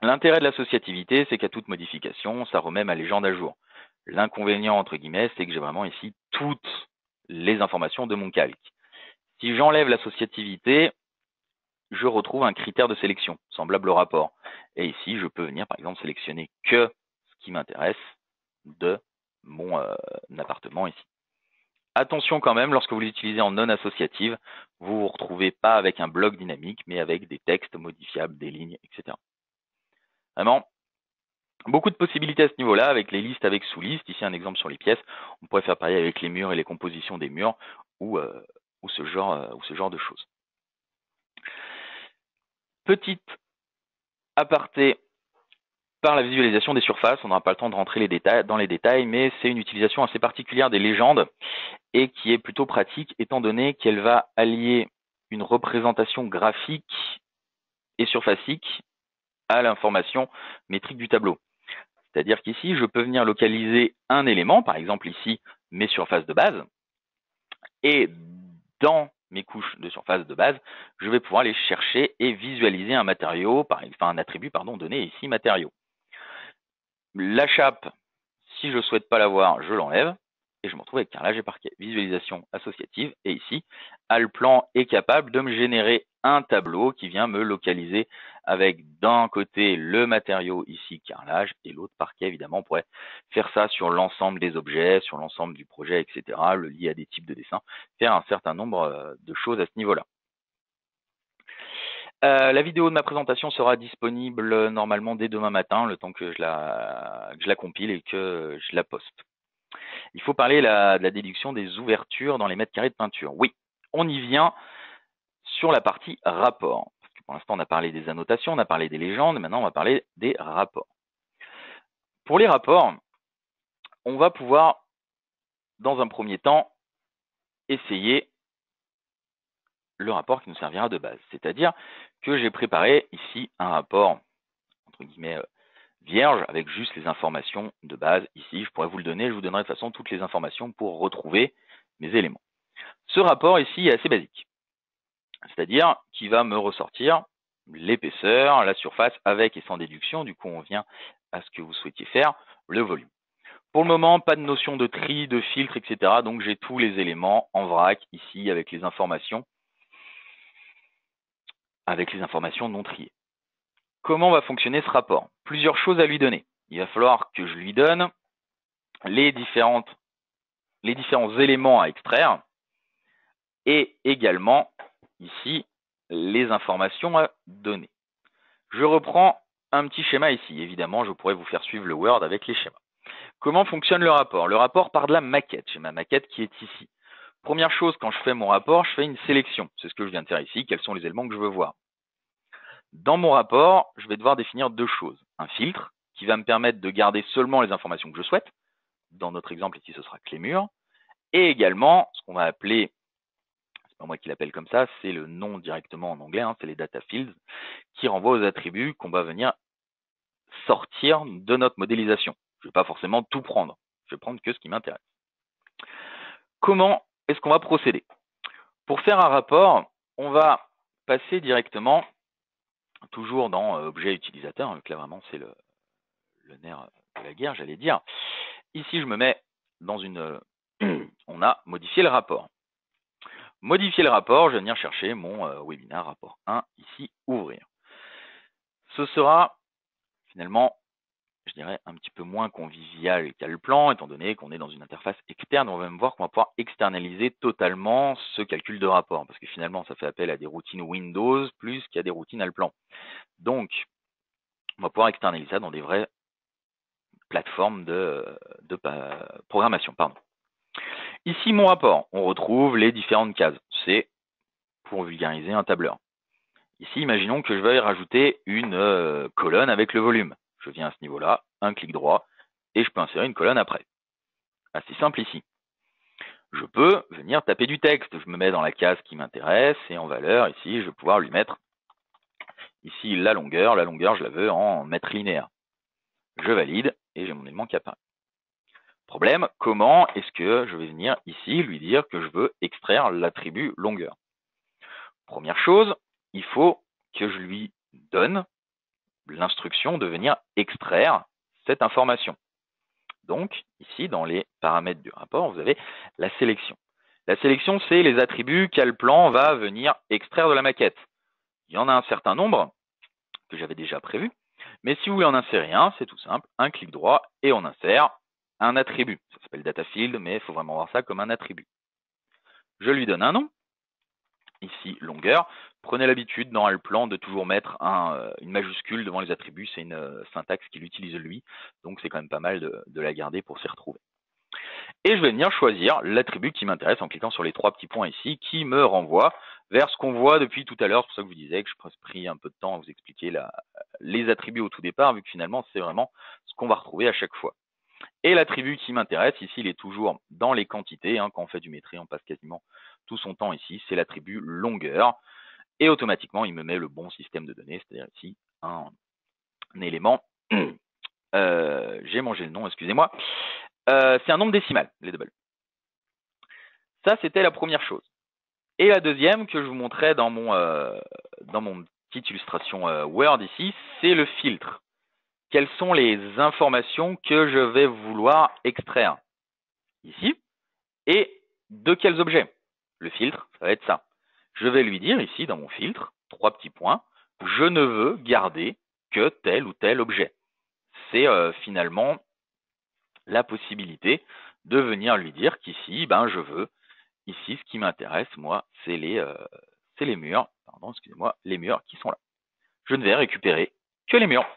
L'intérêt de l'associativité, c'est qu'à toute modification, ça remet ma légende à jour. L'inconvénient, entre guillemets, c'est que j'ai vraiment ici toutes les informations de mon calque. Si j'enlève l'associativité, je retrouve un critère de sélection, semblable au rapport. Et ici, je peux venir, par exemple, sélectionner que ce qui m'intéresse de mon appartement ici. Attention quand même, lorsque vous l'utilisez en non associative, vous ne vous retrouvez pas avec un bloc dynamique, mais avec des textes modifiables, des lignes, etc. Vraiment, beaucoup de possibilités à ce niveau-là, avec les listes avec sous-listes. Ici, un exemple sur les pièces. On pourrait faire pareil avec les murs et les compositions des murs ou ce genre de choses. Petite aparté par la visualisation des surfaces. On n'aura pas le temps de rentrer dans les détails, mais c'est une utilisation assez particulière des légendes et qui est plutôt pratique étant donné qu'elle va allier une représentation graphique et surfacique à l'information métrique du tableau. C'est-à-dire qu'ici, je peux venir localiser un élément, par exemple ici, mes surfaces de base, et dans mes couches de surface de base, je vais pouvoir aller chercher et visualiser un matériau, un attribut, donné ici matériau. La chape, si je ne souhaite pas l'avoir, je l'enlève et je me retrouve avec carrelage et parquet. Visualisation associative. Et ici, Allplan est capable de me générer un tableau qui vient me localiser avec d'un côté le matériau ici carrelage et l'autre parquet. Évidemment, on pourrait faire ça sur l'ensemble des objets, sur l'ensemble du projet, etc. Le lier à des types de dessins, faire un certain nombre de choses à ce niveau-là. La vidéo de ma présentation sera disponible normalement dès demain matin, le temps que je la compile et que je la poste. Il faut parler de la déduction des ouvertures dans les mètres carrés de peinture. Oui, on y vient sur la partie rapport. Parce que pour l'instant, on a parlé des annotations, on a parlé des légendes, maintenant on va parler des rapports. Pour les rapports, on va pouvoir, dans un premier temps, essayer le rapport qui nous servira de base. C'est-à-dire que j'ai préparé ici un rapport, entre guillemets, vierge, avec juste les informations de base. Ici, je pourrais vous le donner, je vous donnerai de toute façon toutes les informations pour retrouver mes éléments. Ce rapport ici est assez basique, c'est-à-dire qu'il va me ressortir l'épaisseur, la surface, avec et sans déduction. Du coup, on vient à ce que vous souhaitiez faire, le volume. Pour le moment, pas de notion de tri, de filtre, etc. Donc, j'ai tous les éléments en vrac ici avec les informations non triées. Comment va fonctionner ce rapport? Plusieurs choses à lui donner. Il va falloir que je lui donne les différents éléments à extraire et également ici les informations à donner. Je reprends un petit schéma ici. Évidemment, je pourrais vous faire suivre le Word avec les schémas. Comment fonctionne le rapport? Le rapport part de la maquette. J'ai ma maquette qui est ici. Première chose, quand je fais mon rapport, je fais une sélection. C'est ce que je viens de faire ici. Quels sont les éléments que je veux voir? Dans mon rapport, je vais devoir définir deux choses. Un filtre qui va me permettre de garder seulement les informations que je souhaite. Dans notre exemple ici, ce sera clé mur. Et également, ce qu'on va appeler, c'est pas moi qui l'appelle comme ça, c'est le nom directement en anglais, c'est les data fields, qui renvoient aux attributs qu'on va venir sortir de notre modélisation. Je ne vais pas forcément tout prendre. Je vais prendre que ce qui m'intéresse. Comment est-ce qu'on va procéder? Pour faire un rapport, on va passer directement, toujours dans objet utilisateur, donc là vraiment c'est le nerf de la guerre, j'allais dire. Ici, je me mets dans une... on a modifié le rapport. Modifier le rapport, je vais venir chercher mon webinaire rapport 1, ici, ouvrir. Ce sera finalement, je dirais, un petit peu moins convivial qu'Allplan, étant donné qu'on est dans une interface externe. On va même voir qu'on va pouvoir externaliser totalement ce calcul de rapport, parce que finalement, ça fait appel à des routines Windows plus qu'à des routines Allplan. Donc, on va pouvoir externaliser ça dans des vraies plateformes de programmation. Ici, mon rapport, on retrouve les différentes cases. C'est pour vulgariser un tableur. Ici, imaginons que je veuille rajouter une colonne avec le volume. Je viens à ce niveau-là, un clic droit, et je peux insérer une colonne après. Assez simple ici. Je peux venir taper du texte. Je me mets dans la case qui m'intéresse, et en valeur, ici, je vais pouvoir lui mettre ici la longueur. La longueur, je la veux en mètres linéaires. Je valide, et j'ai mon élément qui apparaît. Problème, comment est-ce que je vais venir ici lui dire que je veux extraire l'attribut longueur? Première chose, il faut que je lui donne l'instruction de venir extraire cette information. Donc, ici, dans les paramètres du rapport, vous avez la sélection. La sélection, c'est les attributs qu'Allplan va venir extraire de la maquette. Il y en a un certain nombre que j'avais déjà prévu, mais si vous voulez en insérer un, c'est tout simple, un clic droit et on insère un attribut. Ça s'appelle data field, mais il faut vraiment voir ça comme un attribut. Je lui donne un nom, ici longueur. Prenez l'habitude dans Allplan de toujours mettre une majuscule devant les attributs, c'est une syntaxe qu'il utilise lui, donc c'est quand même pas mal de la garder pour s'y retrouver. Et je vais venir choisir l'attribut qui m'intéresse en cliquant sur les trois petits points ici, qui me renvoie vers ce qu'on voit depuis tout à l'heure. C'est pour ça que je vous disais que je pris un peu de temps à vous expliquer les attributs au tout départ, vu que finalement c'est vraiment ce qu'on va retrouver à chaque fois. Et l'attribut qui m'intéresse, ici, il est toujours dans les quantités. Quand on fait du métri, on passe quasiment tout son temps ici. C'est l'attribut longueur. Et automatiquement, il me met le bon système de données, c'est-à-dire ici un élément j'ai mangé le nom, excusez-moi. C'est un nombre décimal, les doubles. Ça, c'était la première chose. Et la deuxième que je vous montrais dans mon petite illustration Word ici, c'est le filtre. Quelles sont les informations que je vais vouloir extraire ici et de quels objets? Le filtre, ça va être ça. Je vais lui dire ici dans mon filtre, 3 petits points, je ne veux garder que tel ou tel objet. C'est finalement la possibilité de venir lui dire qu'ici, je veux, ici, ce qui m'intéresse, moi, c'est les murs, les murs qui sont là. Je ne vais récupérer que les murs.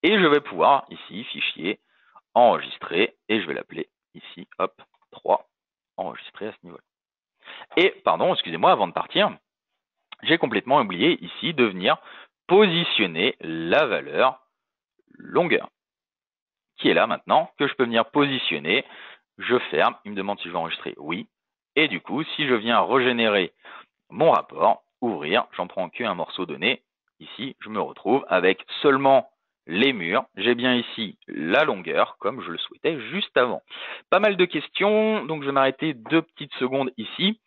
Et je vais pouvoir, ici, fichier, enregistrer, et je vais l'appeler ici, hop, 3, enregistrer à ce niveau-là. Et, excusez-moi, avant de partir, j'ai complètement oublié ici de venir positionner la valeur longueur, qui est là maintenant, que je peux venir positionner. Je ferme, il me demande si je veux enregistrer, oui. Et du coup, si je viens régénérer mon rapport, ouvrir, j'en prends qu'un morceau donné. Ici, je me retrouve avec seulement les murs. J'ai bien ici la longueur, comme je le souhaitais juste avant. Pas mal de questions, donc je vais m'arrêter 2 petites secondes ici.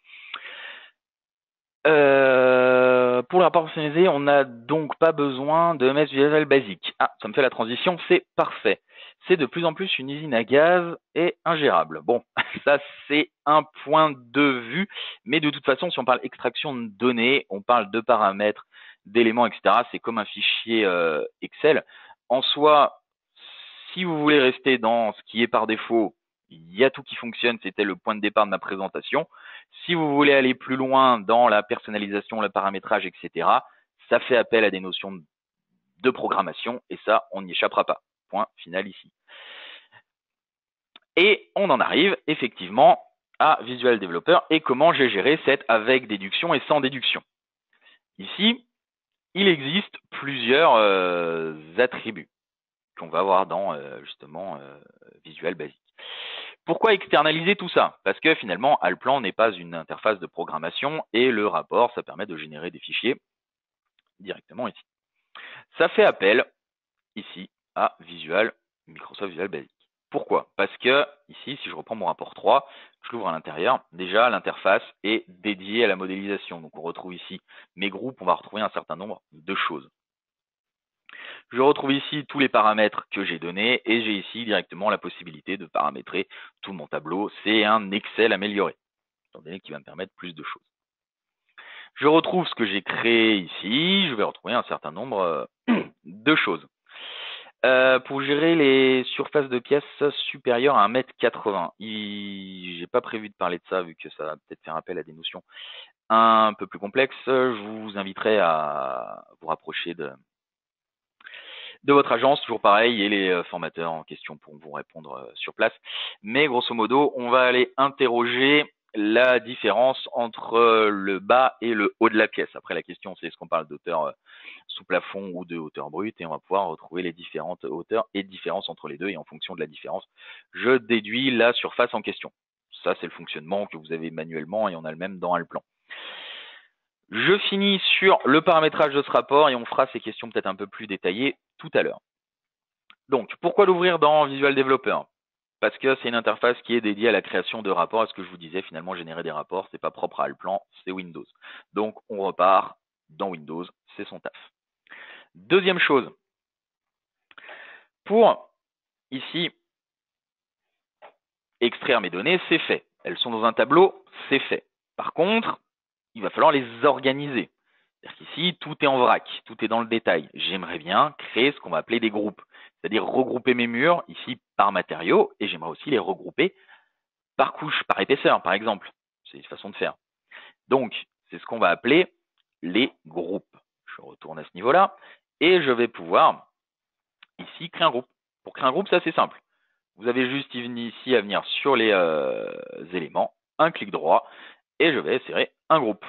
Pour le rapport personnalisé, on n'a donc pas besoin de MS Visual Basic. Ah, ça me fait la transition, c'est parfait. C'est de plus en plus une usine à gaz et ingérable. Bon, ça c'est un point de vue, mais de toute façon, si on parle extraction de données, on parle de paramètres, d'éléments, etc. C'est comme un fichier Excel. En soi, si vous voulez rester dans ce qui est par défaut, il y a tout qui fonctionne, c'était le point de départ de ma présentation. Si vous voulez aller plus loin dans la personnalisation, le paramétrage, etc., ça fait appel à des notions de programmation et ça, on n'y échappera pas. Point final ici. Et on en arrive effectivement à Visual Developer et comment j'ai géré cette avec déduction et sans déduction. Ici, il existe plusieurs attributs qu'on va voir dans justement Visual Basic. Pourquoi externaliser tout ça? Parce que finalement, Allplan n'est pas une interface de programmation et le rapport, ça permet de générer des fichiers directement ici. Ça fait appel ici à Microsoft Visual Basic. Pourquoi? Parce que ici, si je reprends mon rapport 3, je l'ouvre à l'intérieur. Déjà, l'interface est dédiée à la modélisation. Donc, on retrouve ici mes groupes, on va retrouver un certain nombre de choses. Je retrouve ici tous les paramètres que j'ai donnés et j'ai ici directement la possibilité de paramétrer tout mon tableau. C'est un Excel amélioré, étant donné qu'il va me permettre plus de choses. Je retrouve ce que j'ai créé ici. Je vais retrouver un certain nombre de choses. Pour gérer les surfaces de pièces supérieures à 1,80 m, j'ai pas prévu de parler de ça vu que ça va peut-être faire appel à des notions un peu plus complexes. Je vous inviterai à vous rapprocher de votre agence, toujours pareil, et les formateurs en question pourront vous répondre sur place. Mais grosso modo, on va aller interroger la différence entre le bas et le haut de la pièce. Après, la question, c'est est-ce qu'on parle d'auteur sous plafond ou de hauteur brute, et on va pouvoir retrouver les différentes hauteurs et différences entre les deux, et en fonction de la différence, je déduis la surface en question. Ça, c'est le fonctionnement que vous avez manuellement, et on a le même dans Allplan. Je finis sur le paramétrage de ce rapport et on fera ces questions peut-être un peu plus détaillées tout à l'heure. Donc, pourquoi l'ouvrir dans Visual Developer? Parce que c'est une interface qui est dédiée à la création de rapports. Et ce que je vous disais, finalement, générer des rapports, c'est pas propre à Allplan, c'est Windows. Donc, on repart dans Windows, c'est son taf. Deuxième chose, pour ici extraire mes données, c'est fait. Elles sont dans un tableau, c'est fait. Par contre, il va falloir les organiser. C'est-à-dire qu'ici, tout est en vrac, tout est dans le détail. J'aimerais bien créer ce qu'on va appeler des groupes, c'est-à-dire regrouper mes murs ici par matériaux, et j'aimerais aussi les regrouper par couche, par épaisseur, par exemple. C'est une façon de faire. Donc, c'est ce qu'on va appeler les groupes. Je retourne à ce niveau-là, et je vais pouvoir ici créer un groupe. Pour créer un groupe, c'est assez simple. Vous avez juste ici à venir sur les éléments, un clic droit, et je vais insérer un groupe.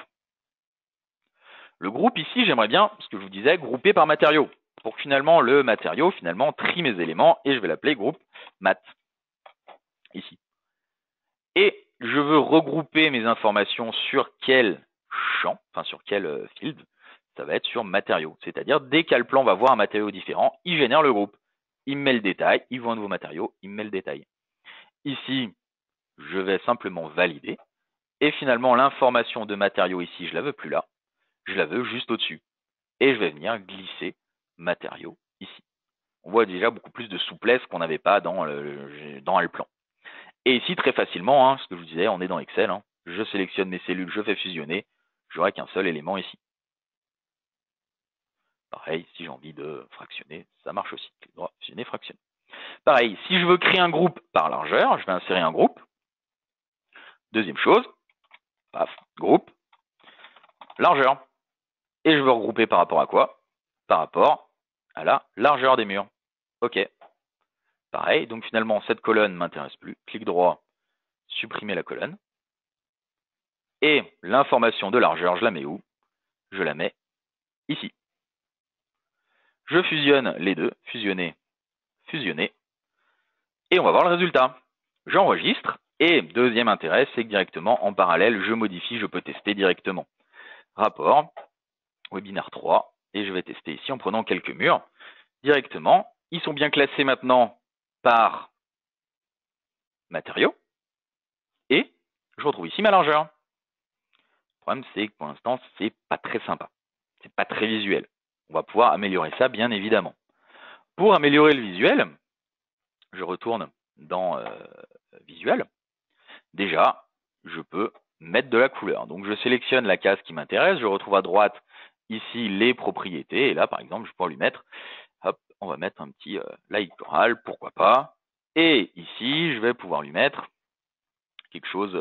Le groupe ici, j'aimerais bien, ce que je vous disais, grouper par matériau. Pour que finalement, le matériau, trie mes éléments et je vais l'appeler groupe mat. Ici. Et je veux regrouper mes informations sur quel champ, enfin sur quel field, ça va être sur matériaux. C'est-à-dire, dès qu'Allplan va voir un matériau différent, il génère le groupe. il me met le détail, il voit un nouveau matériau, il me met le détail. Ici, je vais simplement valider. Et finalement, l'information de matériau ici, je ne la veux plus là, je la veux juste au-dessus. Et je vais venir glisser matériau ici. On voit déjà beaucoup plus de souplesse qu'on n'avait pas dans le plan. Et ici, très facilement, hein, ce que je vous disais, on est dans Excel, hein, je sélectionne mes cellules, je fais fusionner, j'aurai qu'un seul élément ici. Pareil, si j'ai envie de fractionner, ça marche aussi. Clic droit, fusionner, fractionner. Pareil, si je veux créer un groupe par largeur, je vais insérer un groupe. Deuxième chose, paf, groupe, largeur. Et je veux regrouper par rapport à quoi? Par rapport à la largeur des murs. OK. Pareil, donc finalement, cette colonne ne m'intéresse plus. Clic droit, supprimer la colonne. Et l'information de largeur, je la mets où? Je la mets ici. Je fusionne les deux, fusionner, fusionner. Et on va voir le résultat. J'enregistre. Et deuxième intérêt, c'est que directement, en parallèle, je modifie, je peux tester directement. Rapport, webinaire 3, et je vais tester ici en prenant quelques murs directement. Ils sont bien classés maintenant par matériaux. Et je retrouve ici ma largeur. Le problème, c'est que pour l'instant, c'est pas très sympa. C'est pas très visuel. On va pouvoir améliorer ça, bien évidemment. Pour améliorer le visuel, je retourne dans visuel. Déjà, je peux mettre de la couleur. Donc, je sélectionne la case qui m'intéresse. Je retrouve à droite ici les propriétés. Et là, par exemple, je peux lui mettre, hop, on va mettre un petit light coral, pourquoi pas. Et ici, je vais pouvoir lui mettre quelque chose,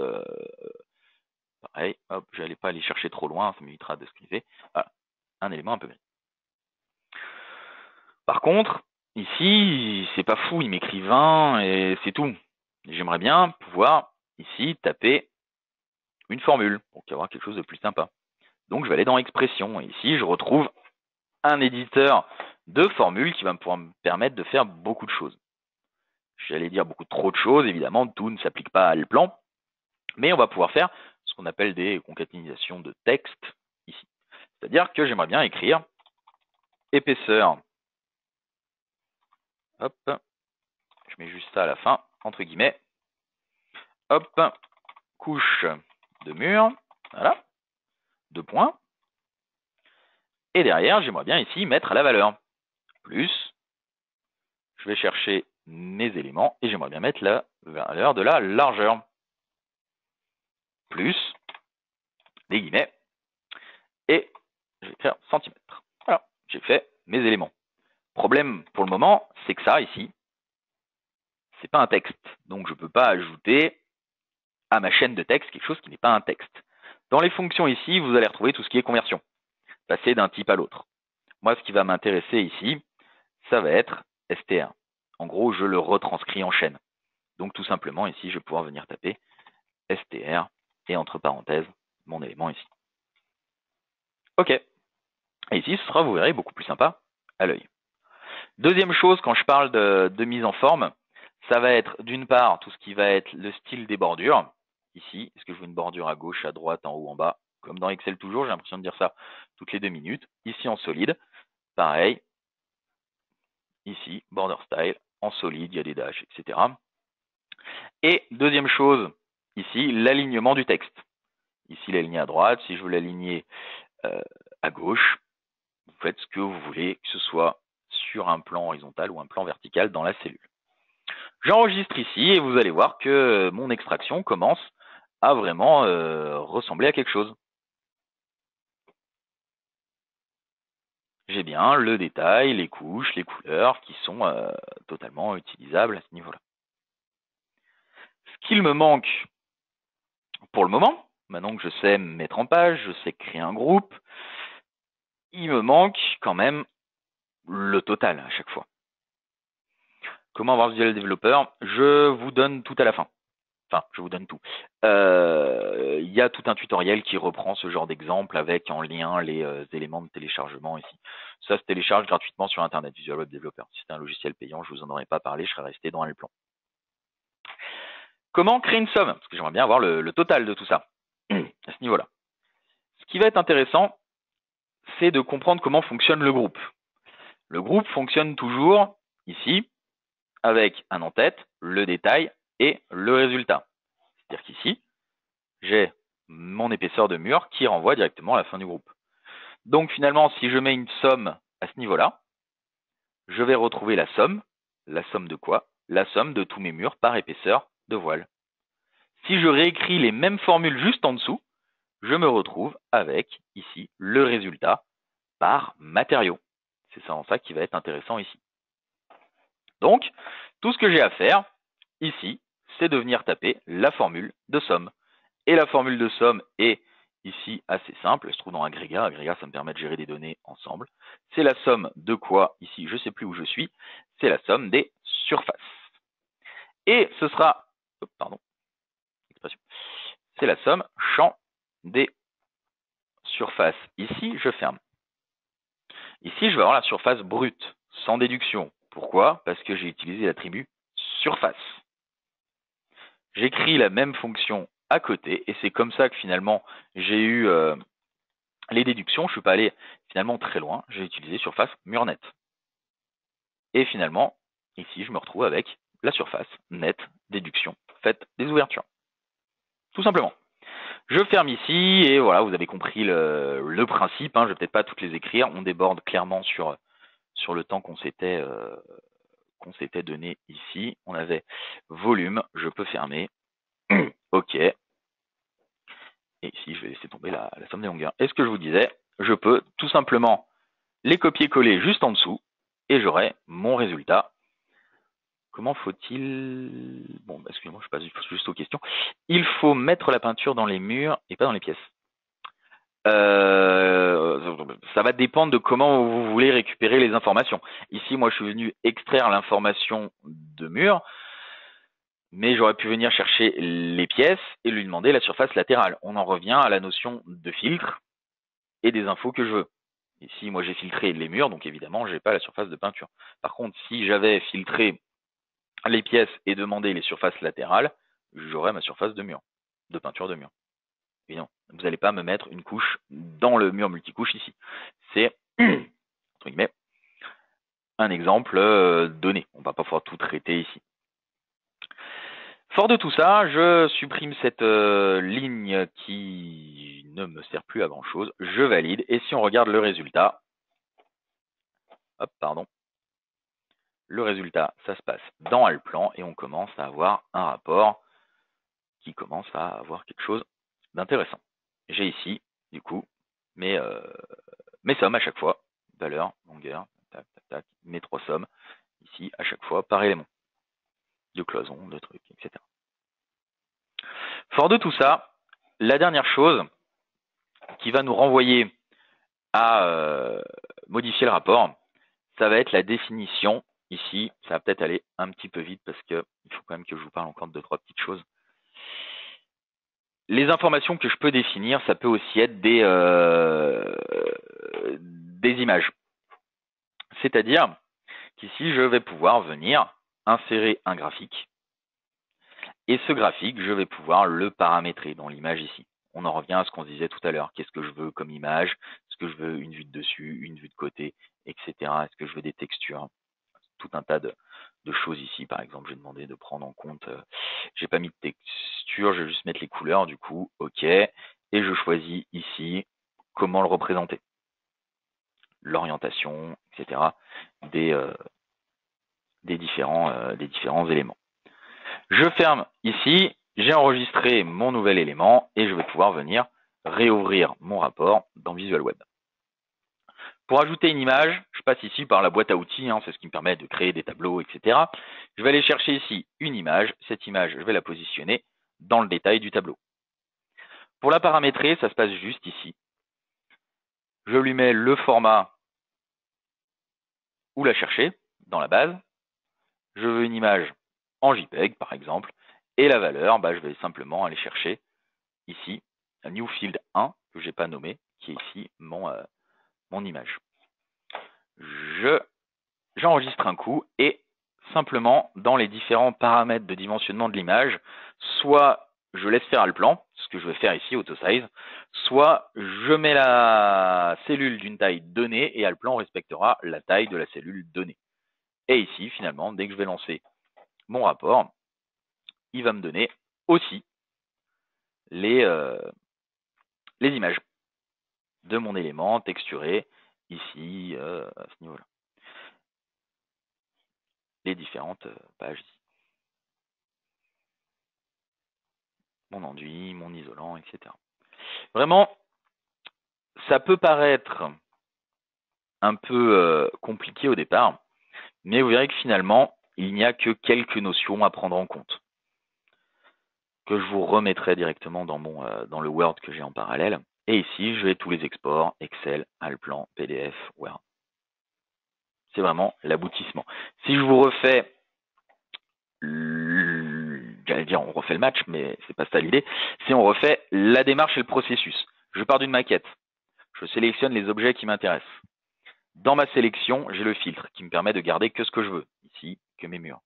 pareil, hop, je n'allais pas aller chercher trop loin, ça m'évitera de scriver. Voilà, un élément un peu gris. Par contre, ici, c'est pas fou, il m'écrit 20 et c'est tout. J'aimerais bien pouvoir, ici, taper une formule pour avoir quelque chose de plus sympa. Donc, je vais aller dans Expression. Et ici, je retrouve un éditeur de formules qui va pouvoir me permettre de faire beaucoup de choses. J'allais dire beaucoup trop de choses, évidemment, tout ne s'applique pas à le plan, mais on va pouvoir faire ce qu'on appelle des concaténisations de texte ici. C'est-à-dire que j'aimerais bien écrire épaisseur. Hop, je mets juste ça à la fin, entre guillemets. Hop, couche de mur, voilà, 2 points. Et derrière, j'aimerais bien ici mettre la valeur. Plus, je vais chercher mes éléments et j'aimerais bien mettre la valeur de la largeur. Plus, des guillemets, et je vais faire centimètres. Voilà, j'ai fait mes éléments. Problème pour le moment, c'est que ça ici, c'est pas un texte. Donc je ne peux pas ajouter à ma chaîne de texte quelque chose qui n'est pas un texte. Dans les fonctions ici, vous allez retrouver tout ce qui est conversion. Passer d'un type à l'autre. Moi, ce qui va m'intéresser ici, ça va être str. En gros, je le retranscris en chaîne. Donc tout simplement, ici, je vais pouvoir venir taper str et entre parenthèses, mon élément ici. OK. Et ici, ce sera, vous verrez, beaucoup plus sympa à l'œil. Deuxième chose, quand je parle de mise en forme, ça va être d'une part tout ce qui va être le style des bordures. Ici, est-ce que je veux une bordure à gauche, à droite, en haut, en bas? Comme dans Excel toujours, j'ai l'impression de dire ça toutes les 2 minutes. Ici en solide, pareil. Ici, border style, en solide, il y a des dashes, etc. Et deuxième chose, ici, l'alignement du texte. Ici, l'aligner à droite. Si je veux l'aligner à gauche, vous faites ce que vous voulez, que ce soit sur un plan horizontal ou un plan vertical dans la cellule. J'enregistre ici et vous allez voir que mon extraction commence à vraiment ressembler à quelque chose. J'ai bien le détail, les couches, les couleurs qui sont totalement utilisables à ce niveau-là. Ce qu'il me manque pour le moment, maintenant que je sais me mettre en page, je sais créer un groupe, il me manque quand même le total à chaque fois. Comment avoir Visual Developer? Je vous donne tout à la fin. Enfin, je vous donne tout. Il y a tout un tutoriel qui reprend ce genre d'exemple avec en lien les éléments de téléchargement ici. Ça se télécharge gratuitement sur Internet, Visual Web Developer. Si c'est un logiciel payant, je ne vous en aurais pas parlé, je serais resté dans le plan. Comment créer une somme? Parce que j'aimerais bien avoir le total de tout ça, à ce niveau-là. Ce qui va être intéressant, c'est de comprendre comment fonctionne le groupe. Le groupe fonctionne toujours ici, avec un en-tête, le détail et le résultat. C'est-à-dire qu'ici, j'ai mon épaisseur de mur qui renvoie directement à la fin du groupe. Donc finalement, si je mets une somme à ce niveau-là, je vais retrouver la somme de quoi? La somme de tous mes murs par épaisseur de voile. Si je réécris les mêmes formules juste en dessous, je me retrouve avec ici le résultat par matériau. C'est ça en ça qui va être intéressant ici. Donc, tout ce que j'ai à faire ici, c'est de venir taper la formule de somme. Et la formule de somme est ici assez simple, elle se trouve dans agrégat. Agrégat, ça me permet de gérer des données ensemble. C'est la somme de quoi ici? Je ne sais plus où je suis. C'est la somme des surfaces. Et ce sera, c'est la somme champ des surfaces. Ici, je ferme. Ici, je vais avoir la surface brute, sans déduction. Pourquoi? Parce que j'ai utilisé l'attribut surface. J'écris la même fonction à côté, et c'est comme ça que finalement j'ai eu les déductions. Je ne suis pas allé finalement très loin, j'ai utilisé surface mur net. Et finalement, ici, je me retrouve avec la surface nette déduction faite des ouvertures. Tout simplement. Je ferme ici, et voilà, vous avez compris le principe, hein, je ne vais peut-être pas toutes les écrire, on déborde clairement sur le temps qu'on s'était donné ici. On avait volume, je peux fermer, OK. Et ici, je vais laisser tomber la somme des longueurs. Et ce que je vous disais, je peux tout simplement les copier-coller juste en dessous et j'aurai mon résultat. Comment faut-il... Bon, excusez-moi, je passe juste aux questions. Il faut mettre la peinture dans les murs et pas dans les pièces. Ça va dépendre de comment vous voulez récupérer les informations. Ici, moi, je suis venu extraire l'information de mur, mais j'aurais pu venir chercher les pièces et lui demander la surface latérale. On en revient à la notion de filtre et des infos que je veux. Ici, moi, j'ai filtré les murs, donc évidemment, je n'ai pas la surface de peinture. Par contre, si j'avais filtré les pièces et demandé les surfaces latérales, j'aurais ma surface de mur, de peinture de mur. Et non, vous n'allez pas me mettre une couche dans le mur multicouche ici. C'est, entre guillemets, un exemple donné. On ne va pas pouvoir tout traiter ici. Fort de tout ça, je supprime cette ligne qui ne me sert plus à grand chose. Je valide. Et si on regarde le résultat, le résultat, ça se passe dans Alplan et on commence à avoir un rapport qui commence à avoir quelque chose d'intéressant. J'ai ici, du coup, mes sommes à chaque fois. Valeur, longueur, tac, tac, tac, mes 3 sommes, ici, à chaque fois, par élément. De cloison, de trucs, etc. Fort de tout ça, la dernière chose qui va nous renvoyer à modifier le rapport, ça va être la définition. Ici, ça va peut-être aller un petit peu vite parce qu'il faut quand même que je vous parle encore de 2-3 petites choses. Les informations que je peux définir, ça peut aussi être des images. C'est-à-dire qu'ici, je vais pouvoir venir insérer un graphique. Et ce graphique, je vais pouvoir le paramétrer dans l'image ici. On en revient à ce qu'on disait tout à l'heure. Qu'est-ce que je veux comme image? Est-ce que je veux une vue de dessus, une vue de côté, etc. Est-ce que je veux des textures? Tout un tas de choses ici. Par exemple, j'ai demandé de prendre en compte, j'ai pas mis de texture, je vais juste mettre les couleurs du coup, OK. Et je choisis ici comment le représenter. L'orientation, etc. des différents éléments. Je ferme ici, j'ai enregistré mon nouvel élément et je vais pouvoir venir réouvrir mon rapport dans Visual Web. Pour ajouter une image, je passe ici par la boîte à outils, c'est ce qui me permet de créer des tableaux, etc. Je vais aller chercher ici une image. Cette image, je vais la positionner dans le détail du tableau. Pour la paramétrer, ça se passe juste ici. Je lui mets le format où la chercher dans la base. Je veux une image en JPEG, par exemple. Et la valeur, je vais simplement aller chercher ici un new field 1 que je n'ai pas nommé, qui est ici mon image. J'enregistre un coup et simplement dans les différents paramètres de dimensionnement de l'image, soit je laisse faire Alplan, ce que je vais faire ici, AutoSize, soit je mets la cellule d'une taille donnée et Alplan respectera la taille de la cellule donnée. Et ici, finalement, dès que je vais lancer mon rapport, il va me donner aussi les images de mon élément texturé ici, à ce niveau-là. Les différentes pages ici. Mon enduit, mon isolant, etc. Vraiment, ça peut paraître un peu compliqué au départ, mais vous verrez que finalement, il n'y a que quelques notions à prendre en compte, que je vous remettrai directement dans le Word que j'ai en parallèle. Et ici, je vais tous les exports, Excel, Allplan, PDF, Word. C'est vraiment l'aboutissement. Si je vous refais, j'allais dire on refait le match, mais c'est pas ça l'idée, si on refait la démarche et le processus. Je pars d'une maquette, je sélectionne les objets qui m'intéressent. Dans ma sélection, j'ai le filtre qui me permet de garder que ce que je veux, ici, que mes murs,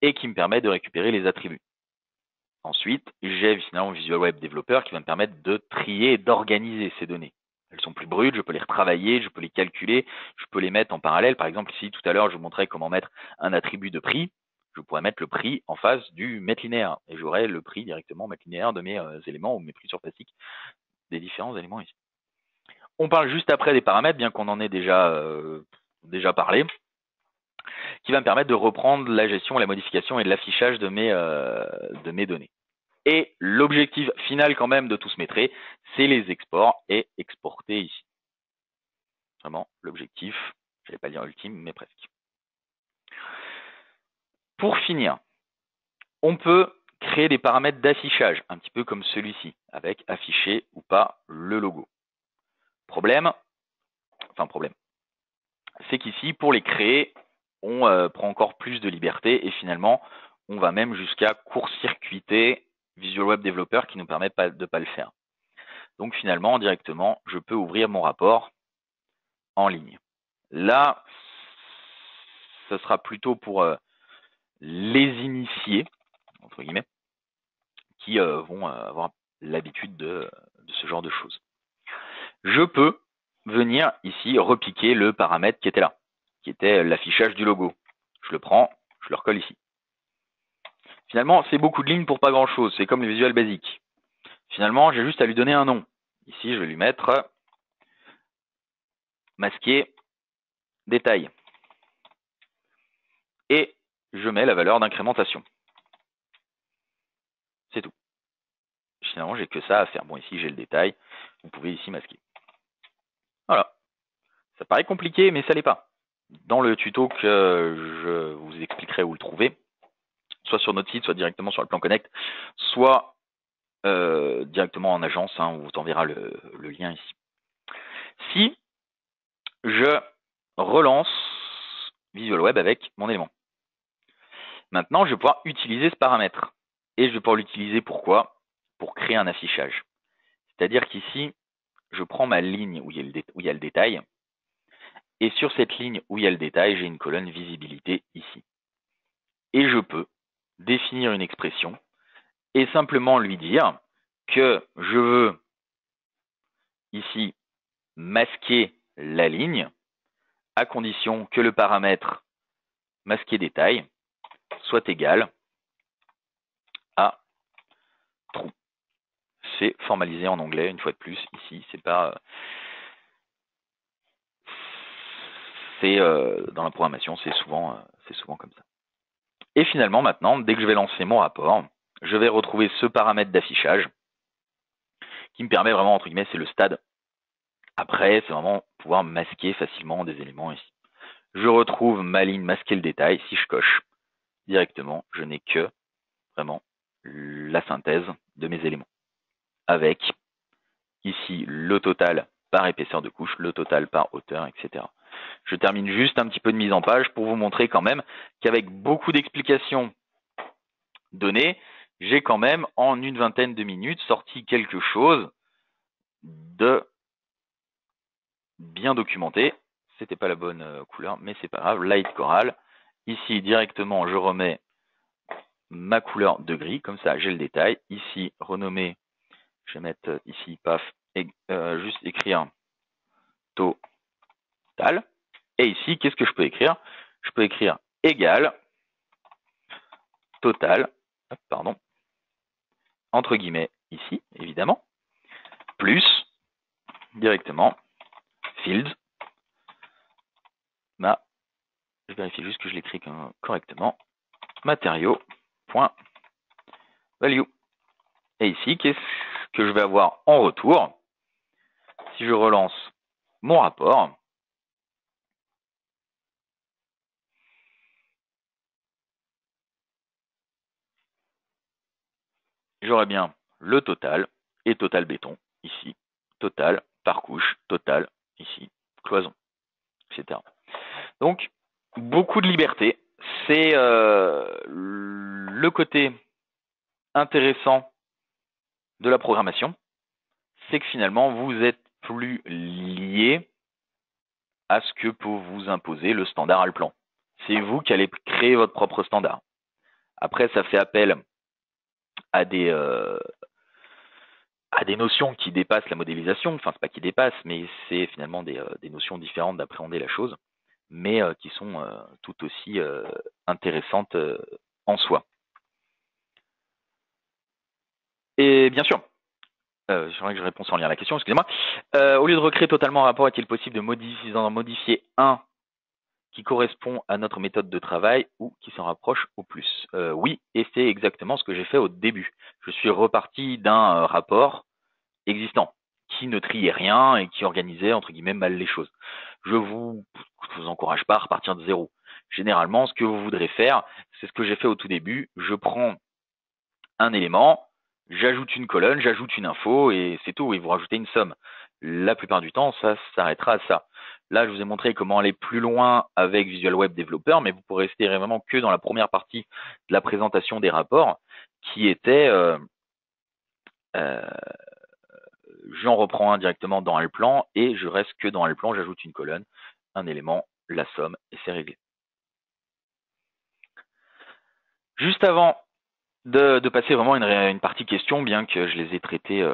et qui me permet de récupérer les attributs. Ensuite, j'ai finalement Visual Web Developer qui va me permettre de trier et d'organiser ces données. Elles sont plus brutes, je peux les retravailler, je peux les calculer, je peux les mettre en parallèle. Par exemple, ici, tout à l'heure, je vous montrais comment mettre un attribut de prix. Je pourrais mettre le prix en face du mètre linéaire et j'aurai le prix directement mètre linéaire de mes éléments ou mes prix surfaciques des différents éléments ici. On parle juste après des paramètres, bien qu'on en ait déjà parlé, qui va me permettre de reprendre la gestion, la modification et l'affichage de mes données. Et l'objectif final quand même de tout ce maîtrise, c'est les exports et exporter ici. Vraiment l'objectif, je ne vais pas dire ultime, mais presque. Pour finir, on peut créer des paramètres d'affichage, un petit peu comme celui-ci, avec afficher ou pas le logo. Problème, c'est qu'ici, pour les créer, on prend encore plus de liberté et finalement, on va même jusqu'à court-circuiter Visual Web Developer qui nous permet de ne pas le faire. Donc finalement, directement, je peux ouvrir mon rapport en ligne. Là, ce sera plutôt pour les initiés, entre guillemets, qui vont avoir l'habitude de ce genre de choses. Je peux venir ici repiquer le paramètre qui était là, qui était l'affichage du logo. Je le prends, je le recolle ici. Finalement, c'est beaucoup de lignes pour pas grand-chose. C'est comme les visuels basiques. Finalement, j'ai juste à lui donner un nom. Ici, je vais lui mettre masquer détail. Et je mets la valeur d'incrémentation. C'est tout. Finalement, j'ai que ça à faire. Bon, ici, j'ai le détail. Vous pouvez ici masquer. Voilà. Ça paraît compliqué, mais ça l'est pas. Dans le tuto que je vous expliquerai où le trouver, soit sur notre site, soit directement sur le plan Connect, soit directement en agence, on vous enverra le lien ici. Si je relance Visual Web avec mon élément, maintenant, je vais pouvoir utiliser ce paramètre. Et je vais pouvoir l'utiliser pourquoi? Pour créer un affichage. C'est-à-dire qu'ici, je prends ma ligne où il y a le détail, et sur cette ligne où il y a le détail, j'ai une colonne visibilité ici. Et je peux définir une expression et simplement lui dire que je veux ici masquer la ligne à condition que le paramètre masquer détail soit égal à true. C'est formalisé en anglais une fois de plus. Ici, c'est pas. C'est dans la programmation, c'est souvent comme ça. Et finalement, maintenant, dès que je vais lancer mon rapport, je vais retrouver ce paramètre d'affichage qui me permet vraiment, entre guillemets, c'est le stade. Après, c'est vraiment pouvoir masquer facilement des éléments ici. Je retrouve ma ligne masquer le détail. Si je coche directement, je n'ai que vraiment la synthèse de mes éléments. Avec ici le total par épaisseur de couche, le total par hauteur, etc. Je termine juste un petit peu de mise en page pour vous montrer quand même qu'avec beaucoup d'explications données, j'ai quand même en une vingtaine de minutes sorti quelque chose de bien documenté. C'était pas la bonne couleur, mais c'est pas grave. Light Coral. Ici, directement, je remets ma couleur de gris. Comme ça, j'ai le détail. Ici, renommé. Je vais mettre ici, paf, et juste écrire total. Et ici, qu'est-ce que je peux écrire? je peux écrire égal total, pardon, entre guillemets ici, évidemment, plus directement fields, je vérifie juste que je l'écris correctement, matériaux.value. Et ici, qu'est-ce que je vais avoir en retour? Si je relance mon rapport, j'aurai bien le total et total béton ici, total par couche, total ici, cloison, etc. Donc, beaucoup de liberté. C'est le côté intéressant de la programmation, c'est que finalement, vous êtes plus lié à ce que peut vous imposer le standard Allplan. C'est vous qui allez créer votre propre standard. Après, ça fait appel à des notions qui dépassent la modélisation. Enfin, c'est pas qui dépassent, mais c'est finalement des notions différentes d'appréhender la chose, mais qui sont tout aussi intéressantes en soi. Et bien sûr, j'aimerais que je réponde sans lire la question, excusez-moi. Au lieu de recréer totalement un rapport, est-il possible de modifier un qui correspond à notre méthode de travail ou qui s'en rapproche au plus? Oui, et c'est exactement ce que j'ai fait au début. Je suis reparti d'un rapport existant qui ne triait rien et qui organisait entre guillemets mal les choses. Je vous encourage pas à repartir de zéro. Généralement, ce que vous voudrez faire, c'est ce que j'ai fait au tout début. Je prends un élément, j'ajoute une colonne, j'ajoute une info et c'est tout. Et vous rajoutez une somme. La plupart du temps, ça s'arrêtera à ça. Là, je vous ai montré comment aller plus loin avec Visual Web Developer, mais vous pourrez rester vraiment que dans la première partie de la présentation des rapports, qui était j'en reprends un directement dans Allplan et je reste que dans Allplan, j'ajoute une colonne, un élément, la somme et c'est réglé. Juste avant de passer vraiment une partie question, bien que je les ai traitées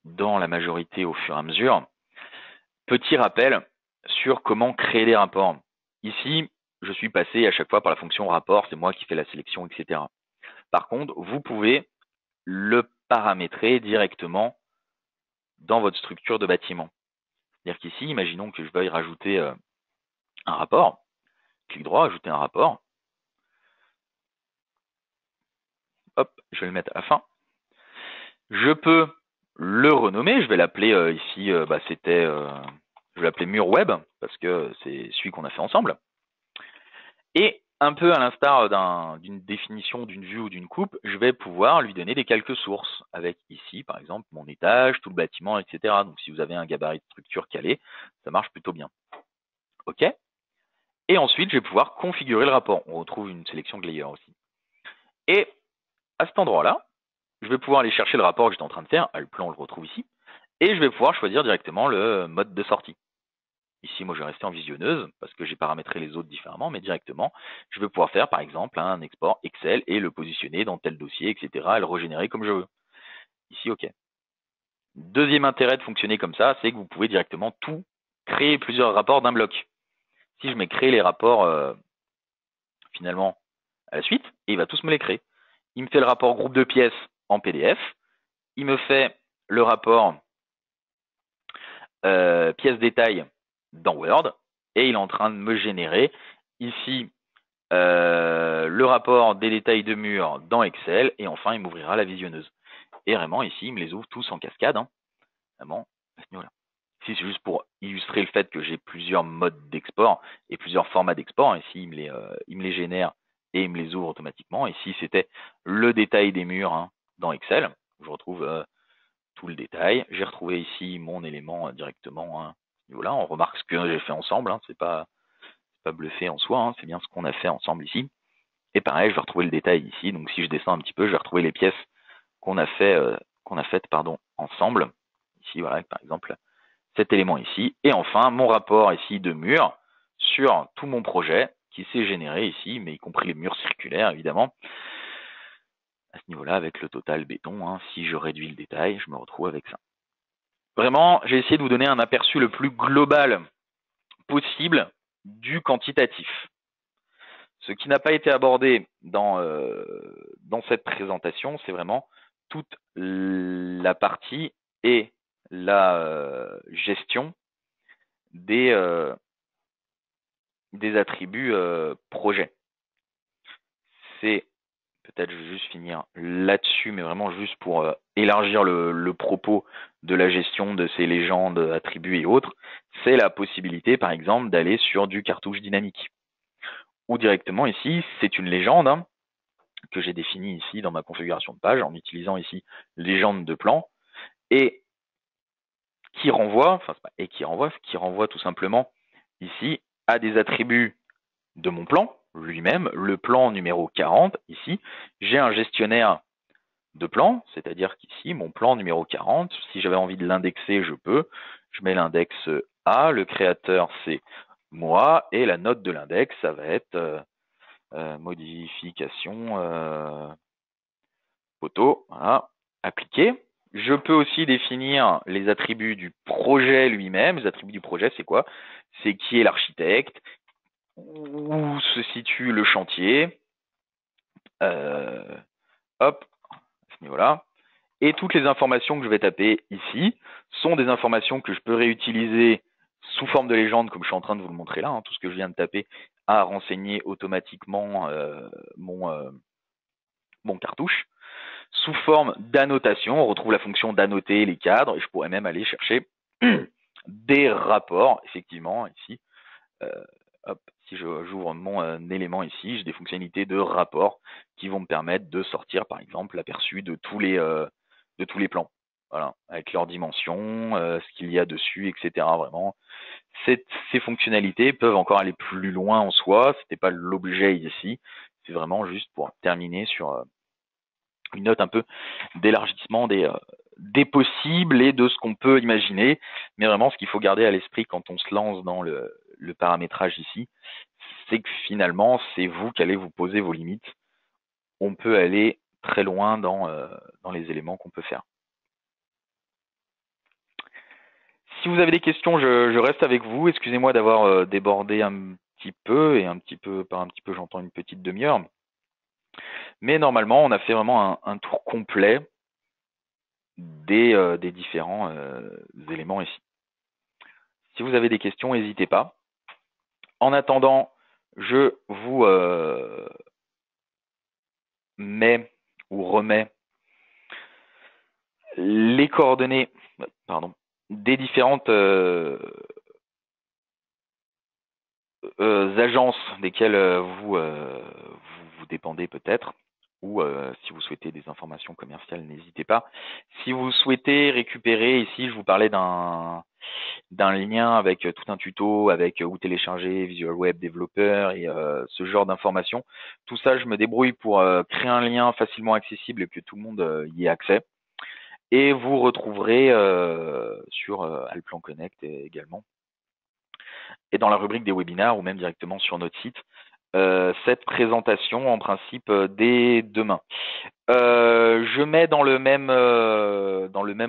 dans la majorité au fur et à mesure, petit rappel sur comment créer des rapports. Ici, je suis passé à chaque fois par la fonction rapport, c'est moi qui fais la sélection, etc. Par contre, vous pouvez le paramétrer directement dans votre structure de bâtiment. C'est-à-dire qu'ici, imaginons que je veuille rajouter un rapport, clic droit, ajouter un rapport. Hop, je vais le mettre à la fin. Je peux le renommer, je vais l'appeler ici, je vais l'appeler mur web, parce que c'est celui qu'on a fait ensemble. Et un peu à l'instar d'une définition d'une vue ou d'une coupe, je vais pouvoir lui donner des calques sources, avec ici, par exemple, mon étage, tout le bâtiment, etc. Donc si vous avez un gabarit de structure calé, ça marche plutôt bien. OK. Et ensuite, je vais pouvoir configurer le rapport. On retrouve une sélection de layers aussi. Et à cet endroit-là, je vais pouvoir aller chercher le rapport que j'étais en train de faire. Le plan, on le retrouve ici. Et je vais pouvoir choisir directement le mode de sortie. Ici, moi, je vais rester en visionneuse parce que j'ai paramétré les autres différemment, mais directement, je vais pouvoir faire, par exemple, un export Excel et le positionner dans tel dossier, etc. et le régénérer comme je veux. Ici, OK. Deuxième intérêt de fonctionner comme ça, c'est que vous pouvez directement tout créer plusieurs rapports d'un bloc. Si je mets créer les rapports finalement à la suite, et il va tous me les créer. Il me fait le rapport groupe de pièces en PDF, il me fait le rapport pièces détail dans Word, et il est en train de me générer ici le rapport des détails de mur dans Excel, et enfin il m'ouvrira la visionneuse. Et vraiment ici, il me les ouvre tous en cascade, hein, vraiment à ce niveau-là. Ici, c'est juste pour illustrer le fait que j'ai plusieurs modes d'export et plusieurs formats d'export. Ici, il me les génère et il me les ouvre automatiquement. Ici, c'était le détail des murs hein, dans Excel. Je retrouve tout le détail. J'ai retrouvé ici mon élément directement. Hein, voilà, on remarque ce que j'ai fait ensemble. Hein, c'est pas bluffé en soi. Hein, c'est bien ce qu'on a fait ensemble ici. Et pareil, je vais retrouver le détail ici. Donc, si je descends un petit peu, je vais retrouver les pièces qu'on a faites ensemble. Ici, voilà, par exemple, cet élément ici. Et enfin, mon rapport ici de mur sur tout mon projet qui s'est généré ici, mais y compris les murs circulaires, évidemment. À ce niveau-là, avec le total béton, hein, si je réduis le détail, je me retrouve avec ça. Vraiment, j'ai essayé de vous donner un aperçu le plus global possible du quantitatif. Ce qui n'a pas été abordé dans cette présentation, c'est vraiment toute la partie et la gestion des, des attributs projet. C'est peut-être je vais juste finir là-dessus, mais vraiment juste pour élargir le propos de la gestion de ces légendes, attributs et autres, c'est la possibilité, par exemple, d'aller sur du cartouche dynamique. Ou directement ici, c'est une légende hein, que j'ai définie ici dans ma configuration de page en utilisant ici légende de plan et qui renvoie, enfin qui renvoie tout simplement ici à des attributs de mon plan lui-même, le plan numéro 40 ici, j'ai un gestionnaire de plan, c'est-à-dire qu'ici, mon plan numéro 40, si j'avais envie de l'indexer, je peux. Je mets l'index A, le créateur c'est moi, et la note de l'index, ça va être modification photo, voilà, appliquer. Je peux aussi définir les attributs du projet lui-même. Les attributs du projet, c'est quoi? C'est qui est l'architecte, où se situe le chantier, hop, à ce niveau-là. Et toutes les informations que je vais taper ici sont des informations que je peux réutiliser sous forme de légende, comme je suis en train de vous le montrer là. Hein, tout ce que je viens de taper a renseigné automatiquement mon cartouche. Sous forme d'annotation, on retrouve la fonction d'annoter les cadres, et je pourrais même aller chercher des rapports, effectivement, ici. Euh, hop, si j'ouvre mon élément ici, j'ai des fonctionnalités de rapport qui vont me permettre de sortir, par exemple, l'aperçu de tous les plans. Voilà, avec leurs dimensions, ce qu'il y a dessus, etc. Vraiment, ces fonctionnalités peuvent encore aller plus loin en soi. C'était pas l'objet ici. C'est vraiment juste pour terminer sur une note un peu d'élargissement des possibles et de ce qu'on peut imaginer. Mais vraiment, ce qu'il faut garder à l'esprit quand on se lance dans le paramétrage ici, c'est que finalement, c'est vous qui allez vous poser vos limites. On peut aller très loin dans les éléments qu'on peut faire. Si vous avez des questions, je reste avec vous. Excusez-moi d'avoir débordé un petit peu, et par un petit peu, j'entends une petite demi-heure. Mais normalement, on a fait vraiment un tour complet des différents éléments ici. Si vous avez des questions, n'hésitez pas. En attendant, je vous mets ou remets les coordonnées des différentes agences desquelles vous dépendez peut-être, ou si vous souhaitez des informations commerciales, n'hésitez pas. Si vous souhaitez récupérer, ici je vous parlais d'un lien avec tout un tuto, avec où télécharger Visual Web Developer et ce genre d'informations. Tout ça, je me débrouille pour créer un lien facilement accessible et que tout le monde y ait accès. Et vous retrouverez sur Allplan Connect également, et dans la rubrique des webinaires ou même directement sur notre site, cette présentation en principe dès demain. Je mets dans le même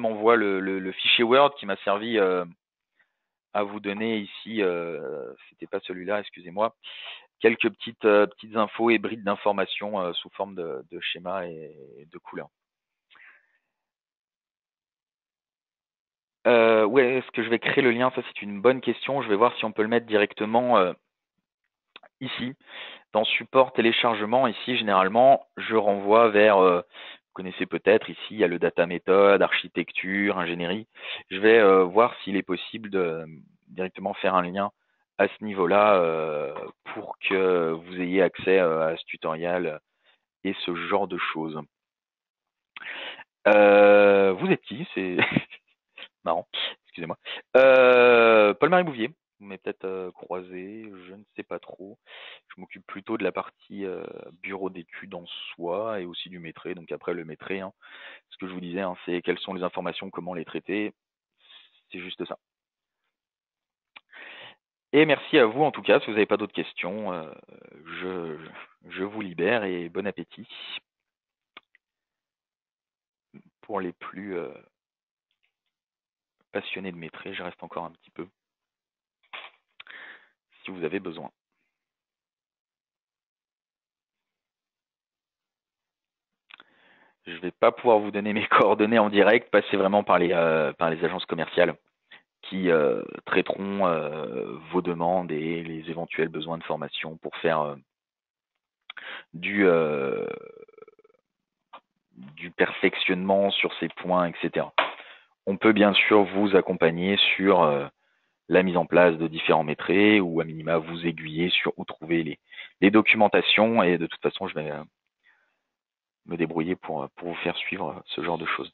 envoi le fichier Word qui m'a servi à vous donner ici, c'était pas celui-là, excusez-moi, quelques petites infos et brides d'informations sous forme de schéma et de couleurs. Ouais, est-ce que je vais créer le lien? Ça, c'est une bonne question. Je vais voir si on peut le mettre directement ici. Dans support téléchargement, ici, généralement, je renvoie vers, vous connaissez peut-être, ici, il y a le data méthode, architecture, ingénierie. Je vais voir s'il est possible de directement faire un lien à ce niveau-là pour que vous ayez accès à ce tutoriel et ce genre de choses. Vous êtes qui? C'est marrant, excusez-moi. Paul-Marie Bouvier, vous m'avez peut-être croisé, je ne sais pas trop. Je m'occupe plutôt de la partie bureau d'études en soi et aussi du métré. Donc après le métré, hein, ce que je vous disais, hein, c'est quelles sont les informations, comment les traiter. C'est juste ça. Et merci à vous en tout cas. Si vous n'avez pas d'autres questions, je vous libère et bon appétit. Pour les plus passionnés de métré, je reste encore un petit peu si vous avez besoin. Je vais pas pouvoir vous donner mes coordonnées en direct, passez vraiment par les agences commerciales qui traiteront vos demandes et les éventuels besoins de formation pour faire du, euh, du perfectionnement sur ces points, etc. On peut bien sûr vous accompagner sur la mise en place de différents métraits ou à minima vous aiguiller sur où trouver les documentations et de toute façon je vais me débrouiller pour vous faire suivre ce genre de choses.